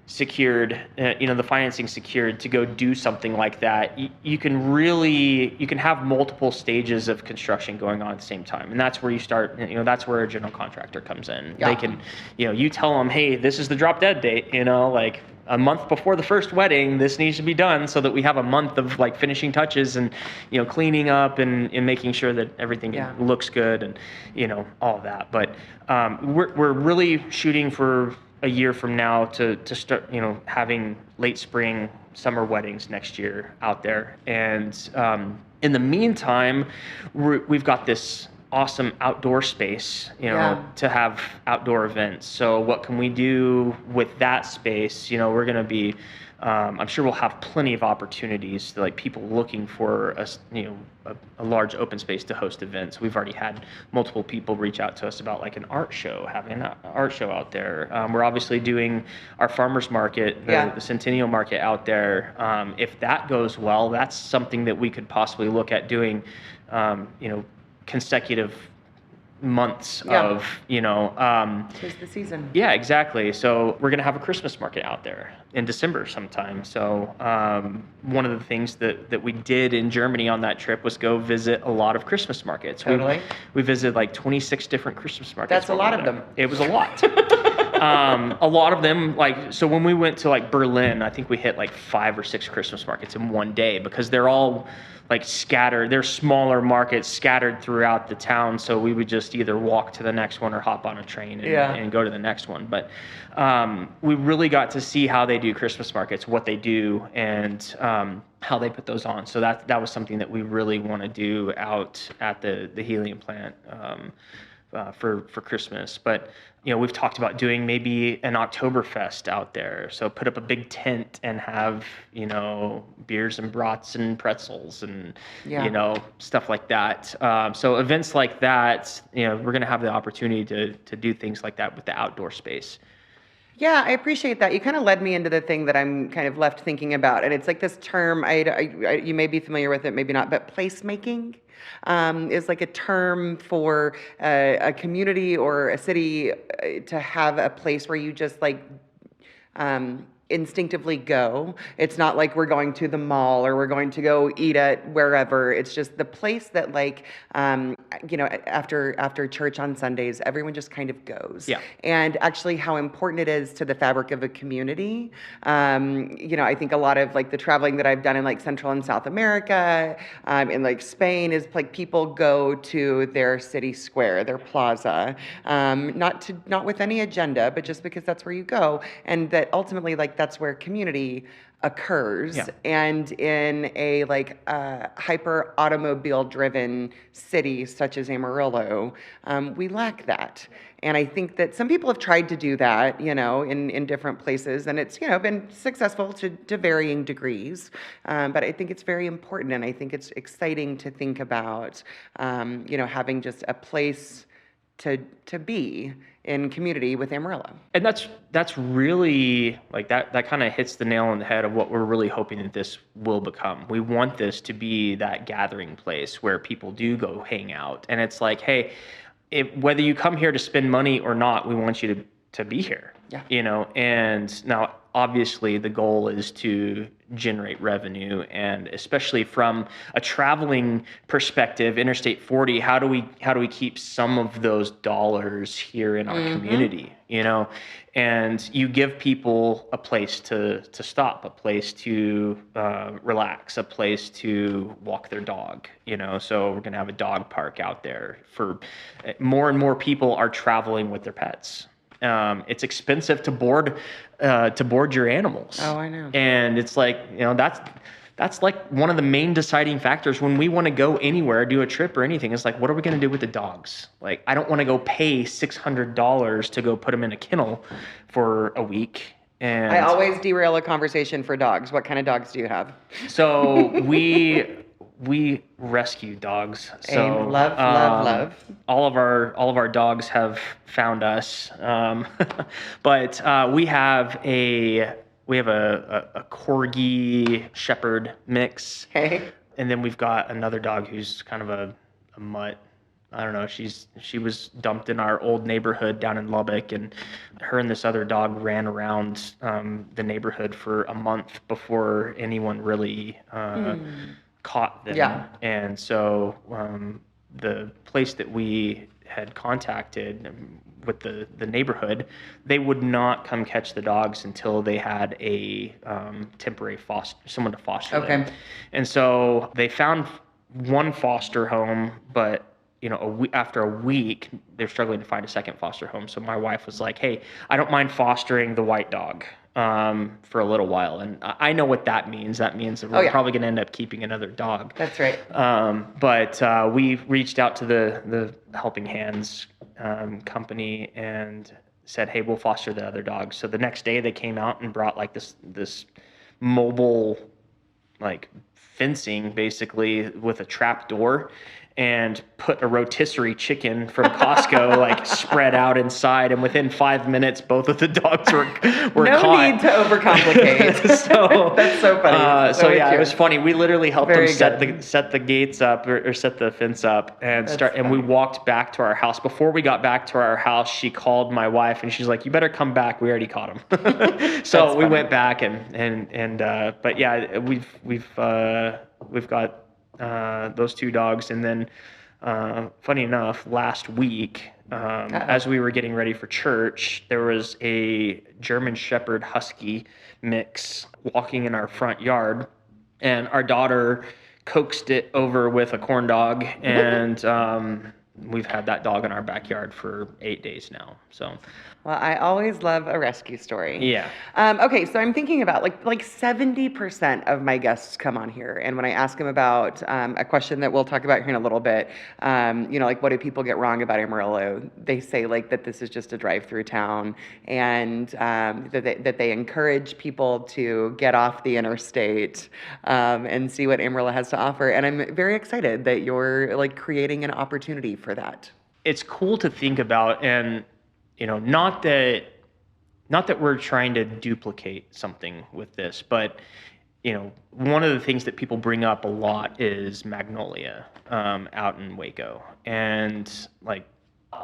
secured, the financing secured to go do something like that, you can have multiple stages of construction going on at the same time. And that's where you start, that's where a general contractor comes in. Yeah. They can, you tell them, hey, this is the drop dead date, like a month before the first wedding, this needs to be done so that we have a month of like finishing touches and, cleaning up and making sure that everything looks good and, all of that. But we're really shooting for a year from now to start, having late spring, summer weddings next year out there. And in the meantime, we've got this awesome outdoor space, to have outdoor events. So what can we do with that space? We're going to be, I'm sure we'll have plenty of opportunities to like people looking for a large open space to host events. We've already had multiple people reach out to us about like an art show, having an art show out there. We're obviously doing our farmers market, the Centennial Market out there. If that goes well, that's something that we could possibly look at doing, consecutive months of, Tis the season. Yeah, exactly. So we're going to have a Christmas market out there in December sometime. So one of the things that we did in Germany on that trip was go visit a lot of Christmas markets. Totally. We visited like 26 different Christmas markets. That's a lot of them. It was a lot. A lot of them, so when we went to like Berlin, I think we hit like 5 or 6 Christmas markets in one day because they're all like scattered. They're smaller markets scattered throughout the town. So we would just either walk to the next one or hop on a train and go to the next one. But we really got to see how they do Christmas markets, what they do, and how they put those on. So that was something that we really want to do out at the Helium plant for Christmas. But we've talked about doing maybe an Oktoberfest out there. So put up a big tent and have, beers and brats and pretzels and, stuff like that. So events like that, we're going to have the opportunity to do things like that with the outdoor space. Yeah, I appreciate that. You kind of led me into the thing that I'm kind of left thinking about. And it's like this term, you may be familiar with it, maybe not, but placemaking. Is like a term for a community or a city to have a place where you just like instinctively go. It's not like we're going to the mall or we're going to go eat at wherever. It's just the place that like, after church on Sundays, everyone just kind of goes. Yeah. And actually how important it is to the fabric of a community. I think a lot of like the traveling that I've done in like Central and South America, in like Spain is like people go to their city square, their plaza, not with any agenda, but just because that's where you go. And that ultimately like that's where community occurs. Yeah. And in a like hyper automobile driven city such as Amarillo, we lack that. And I think that some people have tried to do that, in different places, and it's, been successful to varying degrees. But I think it's very important, and I think it's exciting to think about, having just a place to be in community with Amarillo. And that's really like that kind of hits the nail on the head of what we're really hoping that this will become. We want this to be that gathering place where people do go hang out. And it's like, hey, whether you come here to spend money or not, we want you to be here. Yeah. And now obviously the goal is to generate revenue, and especially from a traveling perspective, Interstate 40, how do we keep some of those dollars here in our community, and you give people a place to stop, a place to relax, a place to walk their dog, so we're going to have a dog park out there for more and more people are traveling with their pets. It's expensive to board your animals. Oh, I know. And it's like, that's like one of the main deciding factors when we want to go anywhere, do a trip or anything. It's like, what are we going to do with the dogs? Like, I don't want to go pay $600 to go put them in a kennel for a week. And I always derail a conversation for dogs. What kind of dogs do you have? So we rescue dogs. So love. All of our dogs have found us. But we have a corgi shepherd mix. Hey. And then we've got another dog who's kind of a mutt. I don't know. She was dumped in our old neighborhood down in Lubbock, and her and this other dog ran around the neighborhood for a month before anyone really caught them. Yeah. And so the place that we had contacted with the neighborhood, they would not come catch the dogs until they had a temporary someone to foster them. And so they found one foster home, but after a week, they're struggling to find a second foster home. So my wife was like, hey, I don't mind fostering the white dog for a little while. And I know what that means. That means that we're probably going to end up keeping another dog. That's right. But we reached out to the Helping Hands company and said, hey, we'll foster the other dog. So the next day they came out and brought like this mobile like fencing basically with a trap door, and put a rotisserie chicken from Costco like spread out inside, and within 5 minutes both of the dogs were no caught. Need to overcomplicate. So that's so funny. So yeah, it was funny. We literally helped Very them set the gates up or set the fence up and and we walked back to our house. Before we got back to our house, she called my wife and she's like, you better come back, we already caught him. So we went back and but yeah, we've got those two dogs. And then funny enough, last week, as we were getting ready for church, there was a German Shepherd Husky mix walking in our front yard, and our daughter coaxed it over with a corn dog, and we've had that dog in our backyard for 8 days now. So well, I always love a rescue story. yeah. Okay, so I'm thinking about like 70% of my guests come on here, and when I ask them about a question that we'll talk about here in a little bit, like what do people get wrong about Amarillo? They say like that this is just a drive-through town, and that they encourage people to get off the interstate and see what Amarillo has to offer. And I'm very excited that you're like creating an opportunity for that. It's cool to think about, and not that we're trying to duplicate something with this, but one of the things that people bring up a lot is Magnolia out in Waco, and like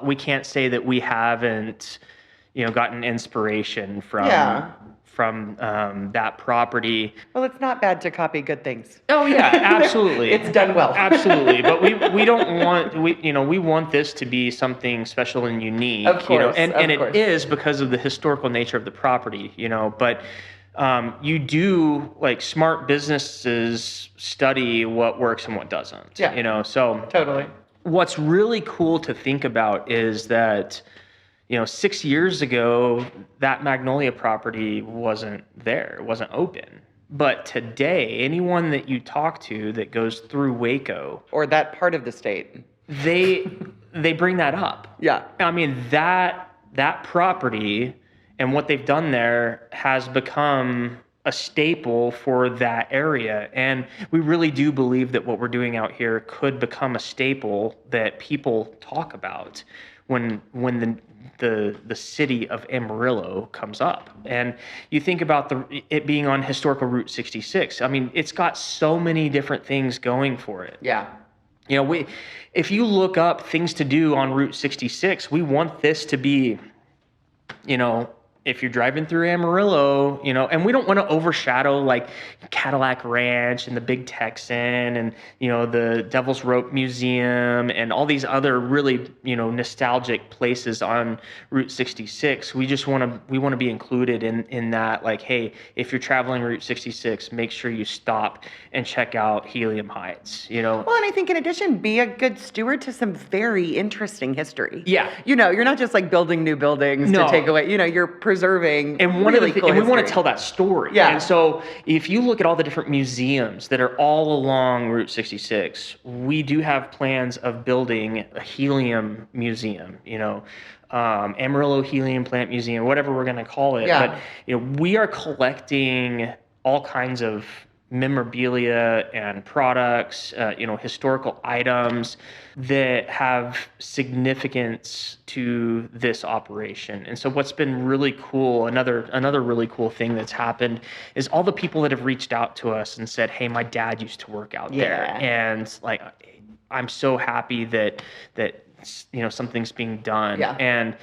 we can't say that we haven't gotten inspiration from that property. Well, it's not bad to copy good things. Oh yeah, absolutely. It's done well. Absolutely, but we don't want we want this to be something special and unique. Of course, and of course. It is because of the historical nature of the property. But you do, like, smart businesses study what works and what doesn't. Yeah. So Totally. What's really cool to think about is that 6 years ago, that Magnolia property wasn't there. It wasn't open. But today, anyone that you talk to that goes through Waco, or that part of the state, they bring that up. Yeah. I mean, that property and what they've done there has become a staple for that area. And we really do believe that what we're doing out here could become a staple that people talk about when the city of Amarillo comes up. And you think about it being on historical Route 66. I mean, it's got so many different things going for it. Yeah. You know, if you look up things to do on Route 66, we want this to be, you know, if you're driving through Amarillo, you know, and we don't want to overshadow like Cadillac Ranch and the Big Texan and, you know, the Devil's Rope Museum and all these other really, you know, nostalgic places on Route 66. We want to be included in that, like, hey, if you're traveling Route 66, make sure you stop and check out Helium Heights, you know. Well, and I think in addition, be a good steward to some very interesting history. Yeah. You know, you're not just like building new buildings to take away, you know, you're preserving and really cool and we want to history. tell that story. Yeah. And so if you look at all the different museums that are all along Route 66, we do have plans of building a helium museum, you know, Amarillo Helium Plant Museum, whatever we're going to call it. Yeah. But, you know, we are collecting all kinds of memorabilia and products, you know, historical items that have significance to this operation. And so what's been really cool, another really cool thing that's happened is all the people that have reached out to us and said, hey, my dad used to work out there. And like, I'm so happy that you know, something's being done. Yeah. And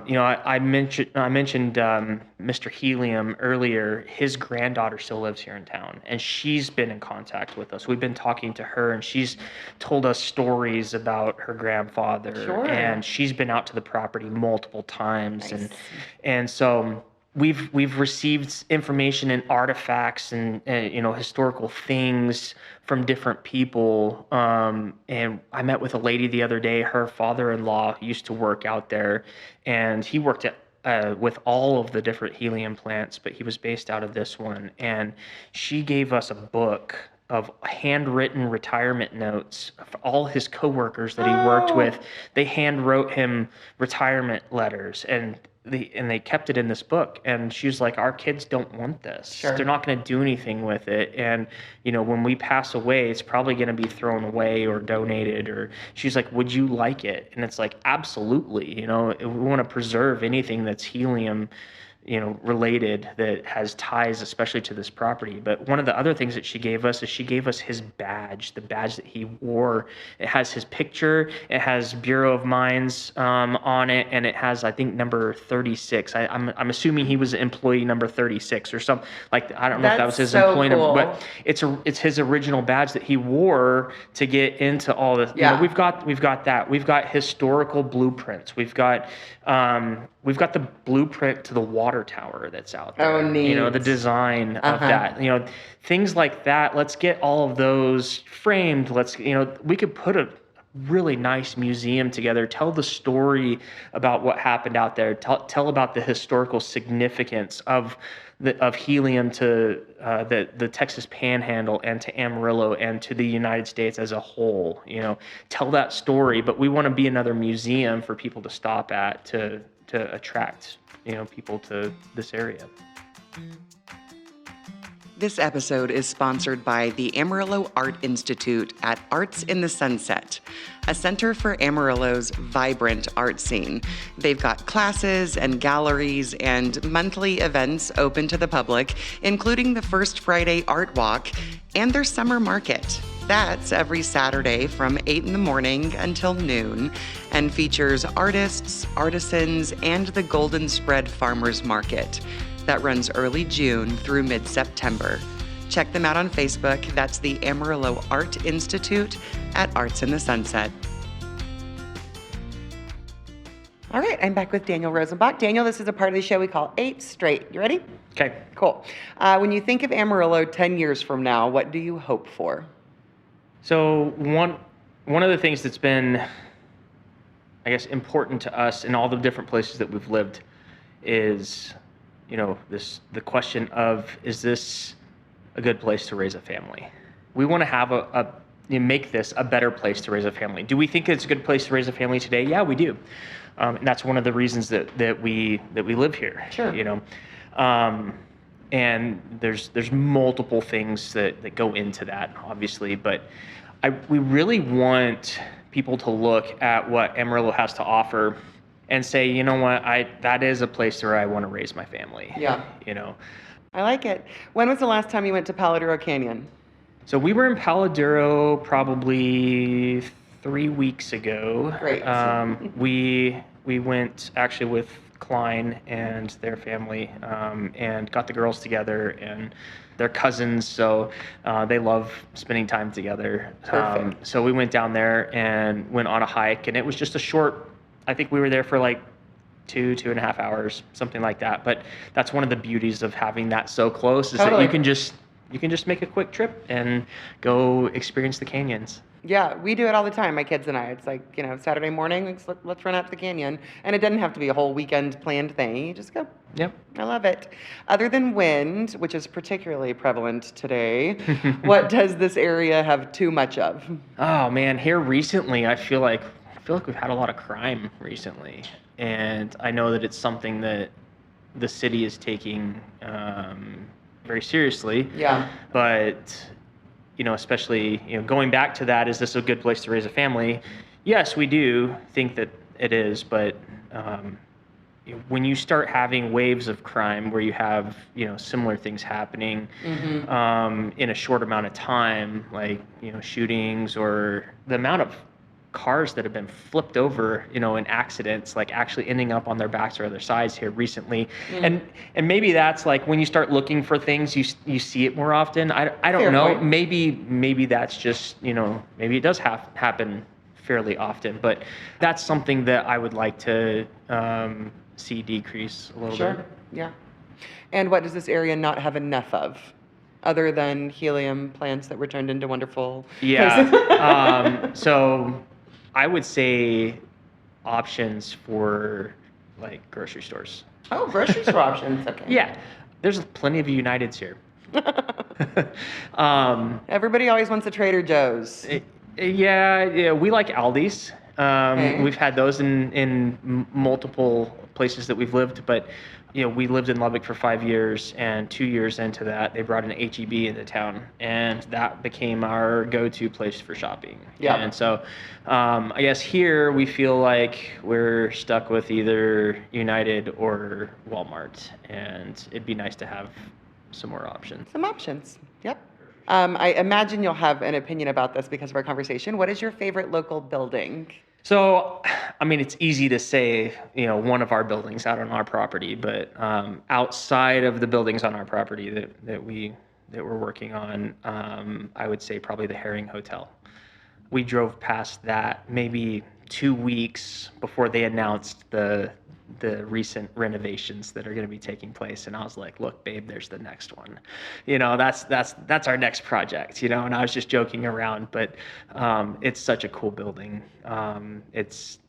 you know, I mentioned Mr. Helium earlier. His granddaughter still lives here in town, and she's been in contact with us. We've been talking to her, and she's told us stories about her grandfather. Sure. And she's been out to the property multiple times. Nice. And so we've received information and artifacts and you know, historical things from different people. And I met with a lady the other day. Her father-in-law used to work out there, and he worked with all of the different helium plants, but he was based out of this one. And she gave us a book of handwritten retirement notes for all his coworkers that he worked with. They hand wrote him retirement letters, and they kept it in this book. And she was like, our kids don't want this. Sure. They're not going to do anything with it. And, you know, when we pass away, it's probably going to be thrown away or donated. Or she's like, would you like it? And it's like, absolutely. You know, we want to preserve anything that's helium, you know, related, that has ties especially to this property. But one of the other things that she gave us is she gave us his badge, the badge that he wore. It has his picture, it has Bureau of Mines on it, and it has, I think, number 36. I'm assuming he was employee number 36 or something. Like, I don't know if that was his employee number, but it's his original badge that he wore to get into all this. Yeah. You know, we've got that. We've got historical blueprints. We've got the blueprint to the water tower that's out there. Oh, neat. You know, the design of that. You know, things like that. Let's get all of those framed. You know, we could put a really nice museum together, tell the story about what happened out there, tell about the historical significance of helium to the Texas Panhandle and to Amarillo and to the United States as a whole. You know, tell that story, but we want to be another museum for people to stop at to attract, you know, people to this area. This episode is sponsored by the Amarillo Art Institute at Arts in the Sunset, a center for Amarillo's vibrant art scene. They've got classes and galleries and monthly events open to the public, including the First Friday Art Walk and their summer market. That's every Saturday from 8 in the morning until noon and features artists, artisans, and the Golden Spread Farmers Market that runs early June through mid-September. Check them out on Facebook. That's the Amarillo Art Institute at Arts in the Sunset. All right, I'm back with Daniel Rosenbach. Daniel, this is a part of the show we call 8 Straight. You ready? Okay. Cool. When you think of Amarillo 10 years from now, what do you hope for? So one of the things that's been, I guess, important to us in all the different places that we've lived is, you know, the question of, is this a good place to raise a family? We want to have make this a better place to raise a family. Do we think it's a good place to raise a family today? Yeah, we do. And that's one of the reasons that we live here. Sure. You know, and there's multiple things that go into that, obviously, but we really want people to look at what Amarillo has to offer and say, you know what, that is a place where I want to raise my family. Yeah. You know. I like it. When was the last time you went to Paladuro Canyon? So we were in Paladuro probably 3 weeks ago. Great. We went actually with Klein and their family, and got the girls together, and they're cousins, so they love spending time together. Perfect. So we went down there and went on a hike, and it was just a short. I think we were there for like 2.5 hours, something like that. But that's one of the beauties of having that so close, is that Totally. you can just make a quick trip and go experience the canyons. Yeah, we do it all the time, my kids and I. It's like, Saturday morning, let's run out to the canyon. And it doesn't have to be a whole weekend planned thing. You just go. Yep. I love it. Other than wind, which is particularly prevalent today, what does this area have too much of? Oh man, here recently, I feel like we've had a lot of crime recently, and I know that it's something that the city is taking very seriously. Yeah. But especially going back to that, is this a good place to raise a family? Yes, we do think that it is, but when you start having waves of crime where you have similar things happening in a short amount of time, like shootings, or the amount of cars that have been flipped over, in accidents, like actually ending up on their backs or their sides here recently. And maybe that's like when you start looking for things, you see it more often. I don't Fair know. point. Maybe that's just, maybe it does happen fairly often, but that's something that I would like to see decrease a little Sure. bit. Yeah. And what does this area not have enough of? Other than helium plants that were turned into wonderful places? Yeah. So I would say options for like grocery stores. Oh, grocery store options. Okay. Yeah. There's plenty of Uniteds here. Everybody always wants a Trader Joe's. Yeah, we like Aldi's. Okay. We've had those in multiple places that we've lived, but we lived in Lubbock for 5 years, and 2 years into that, they brought an H-E-B into town, and that became our go-to place for shopping. Yeah. And so, I guess here we feel like we're stuck with either United or Walmart, and it'd be nice to have some more options. Some options. Yep. I imagine you'll have an opinion about this because of our conversation. What is your favorite local building? So, I mean, it's easy to say, one of our buildings out on our property, but outside of the buildings on our property that we're working on, I would say probably the Herring Hotel. We drove past that maybe 2 weeks before they announced the recent renovations that are going to be taking place, and I was like, look, babe, there's the next one. That's our next project, and I was just joking around, but it's such a cool building. It's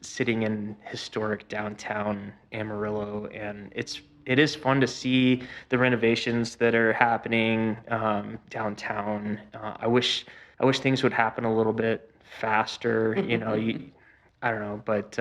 sitting in historic downtown Amarillo, and it is fun to see the renovations that are happening downtown. I wish things would happen a little bit faster. I don't know, but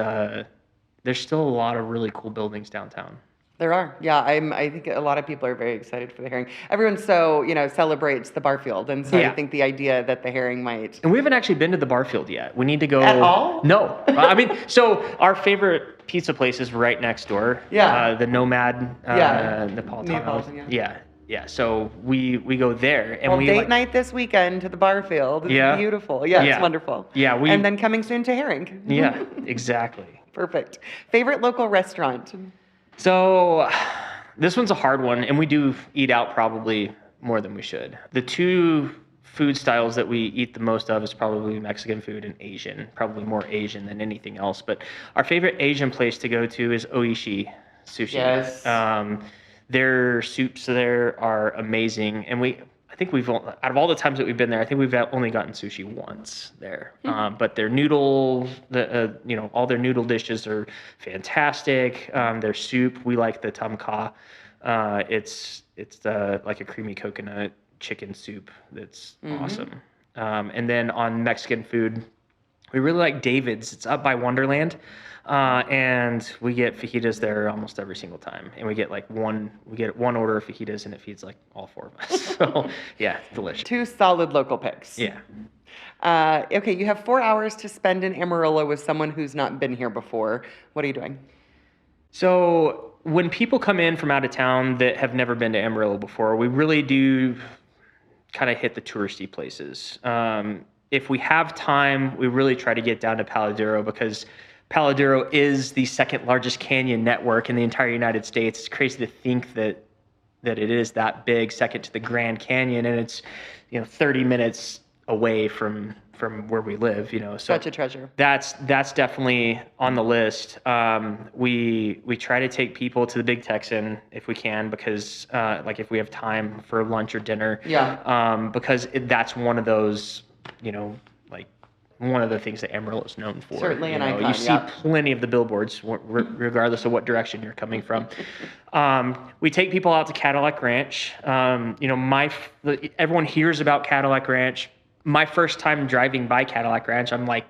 there's still a lot of really cool buildings downtown. There are. Yeah, I think a lot of people are very excited for the Herring. Everyone celebrates the Barfield, and so Yeah. I think the idea that the Herring might... And we haven't actually been to the Barfield yet. We need to go. At all? No. I mean, so our favorite pizza place is right next door. Yeah. The Nomad Napolitano. Neapolitan, yeah. Yeah. So we go there, and Well, we date night this weekend to the Barfield. It's Yeah. beautiful. Yeah, Yeah. it's wonderful. Yeah, and then coming soon to Herring. Yeah, exactly. Perfect. Favorite local restaurant? So this one's a hard one, and we do eat out probably more than we should. The two food styles that we eat the most of is probably Mexican food and Asian, probably more Asian than anything else. But our favorite Asian place to go to is Oishi Sushi. Yes. Their soups there are amazing, and I think out of all the times that we've been there, I think we've only gotten sushi once there. But their noodle, all their noodle dishes are fantastic. Their soup, we like the tam kha. It's like a creamy coconut chicken soup that's awesome. And then on Mexican food, we really like David's. It's up by Wonderland. And we get fajitas there almost every single time. And we get one order of fajitas, and it feeds like all four of us. So yeah, it's delicious. Two solid local picks. Yeah. Okay, you have 4 hours to spend in Amarillo with someone who's not been here before. What are you doing? So when people come in from out of town that have never been to Amarillo before, we really do kind of hit the touristy places. If we have time, we really try to get down to Paladero because Paladero is the second largest canyon network in the entire United States. It's crazy to think that it is that big, second to the Grand Canyon, and it's 30 minutes away from where we live. So Such a treasure. that's definitely on the list. We try to take people to the Big Texan if we can, because like if we have time for lunch or dinner. Yeah. Because that's one of those, like one of the things that Amarillo is known for. Certainly an icon. You see plenty of the billboards, regardless of what direction you're coming from. We take people out to Cadillac Ranch. Everyone hears about Cadillac Ranch. My first time driving by Cadillac Ranch, I'm like,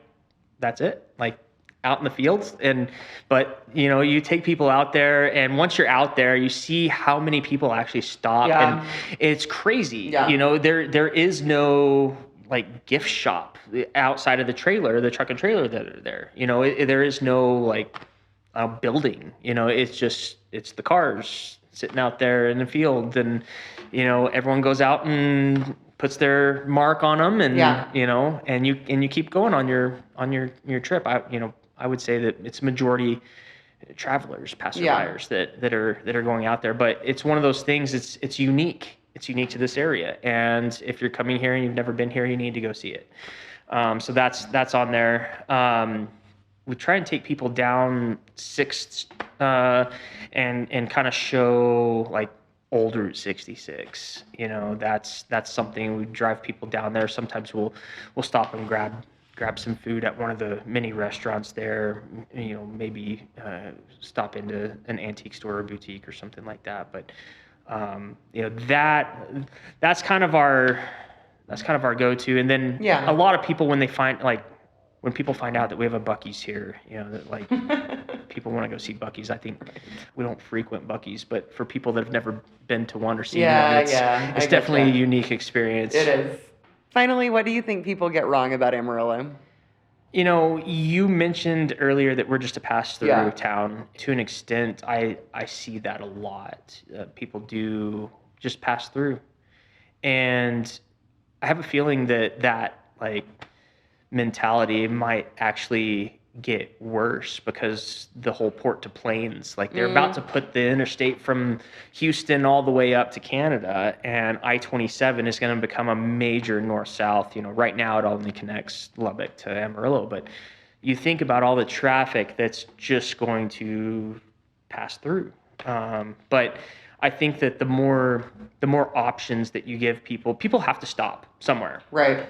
that's it? Like, out in the fields? But you take people out there, and once you're out there, you see how many people actually stop, and it's crazy. Yeah. There is no like gift shop outside of the truck and trailer that are there. There is no like building. It's the cars sitting out there in the field, and everyone goes out and puts their mark on them, and and you keep going on your trip. I would say that it's majority travelers, passerbyers that are going out there, but it's one of those things. It's unique. It's unique to this area, and if you're coming here and you've never been here, you need to go see it. So that's on there. We try and take people down 6th and kind of show like old Route 66. That's something. We drive people down there. Sometimes we'll stop and grab some food at one of the mini restaurants there. Maybe stop into an antique store or boutique or something like that. But that's kind of our go-to. And then a lot of people, when people find out that we have a Buc-ee's here, that like people want to go see Buc-ee's. I think we don't frequent Buc-ee's, but for people that have never been to one or seen one, it's definitely a unique experience. It is. Finally, what do you think people get wrong about Amarillo? You mentioned earlier that we're just a pass-through town. To an extent, I see that a lot. People do just pass through. And I have a feeling that like mentality might actually get worse because the whole Port to Plains, like they're about to put the interstate from Houston all the way up to Canada, and I-27 is going to become a major north-south. Right now it only connects Lubbock to Amarillo, but you think about all the traffic that's just going to pass through. But I think that the more options that you give people have to stop somewhere. Right.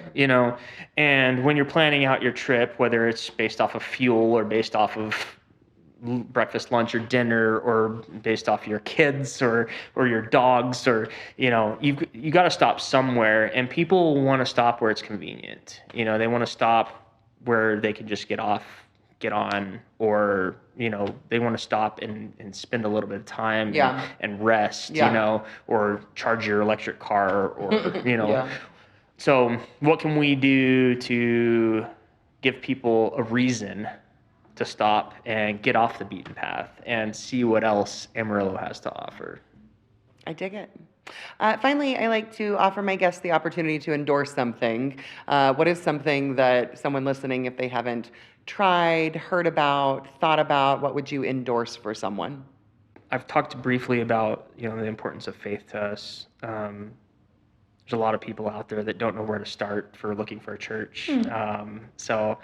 And when you're planning out your trip, whether it's based off of fuel or based off of breakfast, lunch, or dinner, or based off your kids or your dogs, or you got to stop somewhere, and people want to stop where it's convenient. They want to stop where they can just get off, get on, or they want to stop and spend a little bit of time and rest, or charge your electric car, or So what can we do to give people a reason to stop and get off the beaten path and see what else Amarillo has to offer? I dig it. Finally, I like to offer my guests the opportunity to endorse something. What is something that someone listening, if they haven't tried, heard about, thought about, what would you endorse for someone? I've talked briefly about the importance of faith to us. There's a lot of people out there that don't know where to start for looking for a church. So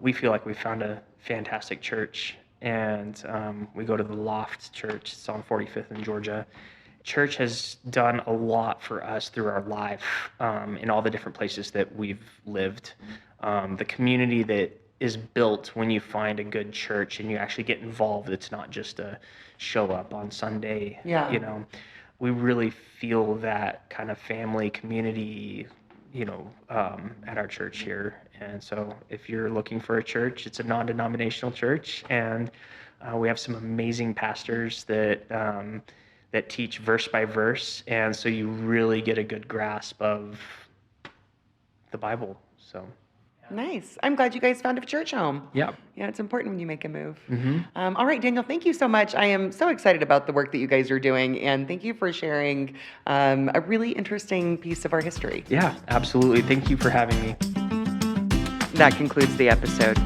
we feel like we found a fantastic church, and we go to the Loft Church. It's on 45th in Georgia. Church has done a lot for us through our life in all the different places that we've lived. The community that is built when you find a good church and you actually get involved. It's not just a show up on Sunday. We really feel that kind of family community, at our church here. And so if you're looking for a church, it's a non-denominational church, and we have some amazing pastors that teach verse by verse, and so you really get a good grasp of the Bible So. Nice. I'm glad you guys found a church home. Yeah. Yeah, it's important when you make a move. Mm-hmm. All right, Daniel, thank you so much. I am so excited about the work that you guys are doing, and thank you for sharing a really interesting piece of our history. Yeah, absolutely. Thank you for having me. That concludes the episode.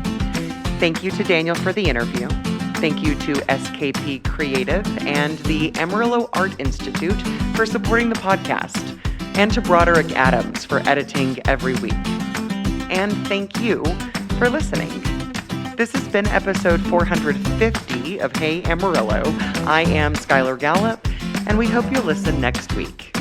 Thank you to Daniel for the interview. Thank you to SKP Creative and the Amarillo Art Institute for supporting the podcast, and to Broderick Adams for editing every week. And thank you for listening. This has been episode 450 of Hey Amarillo. I am Skylar Gallup, and we hope you'll listen next week.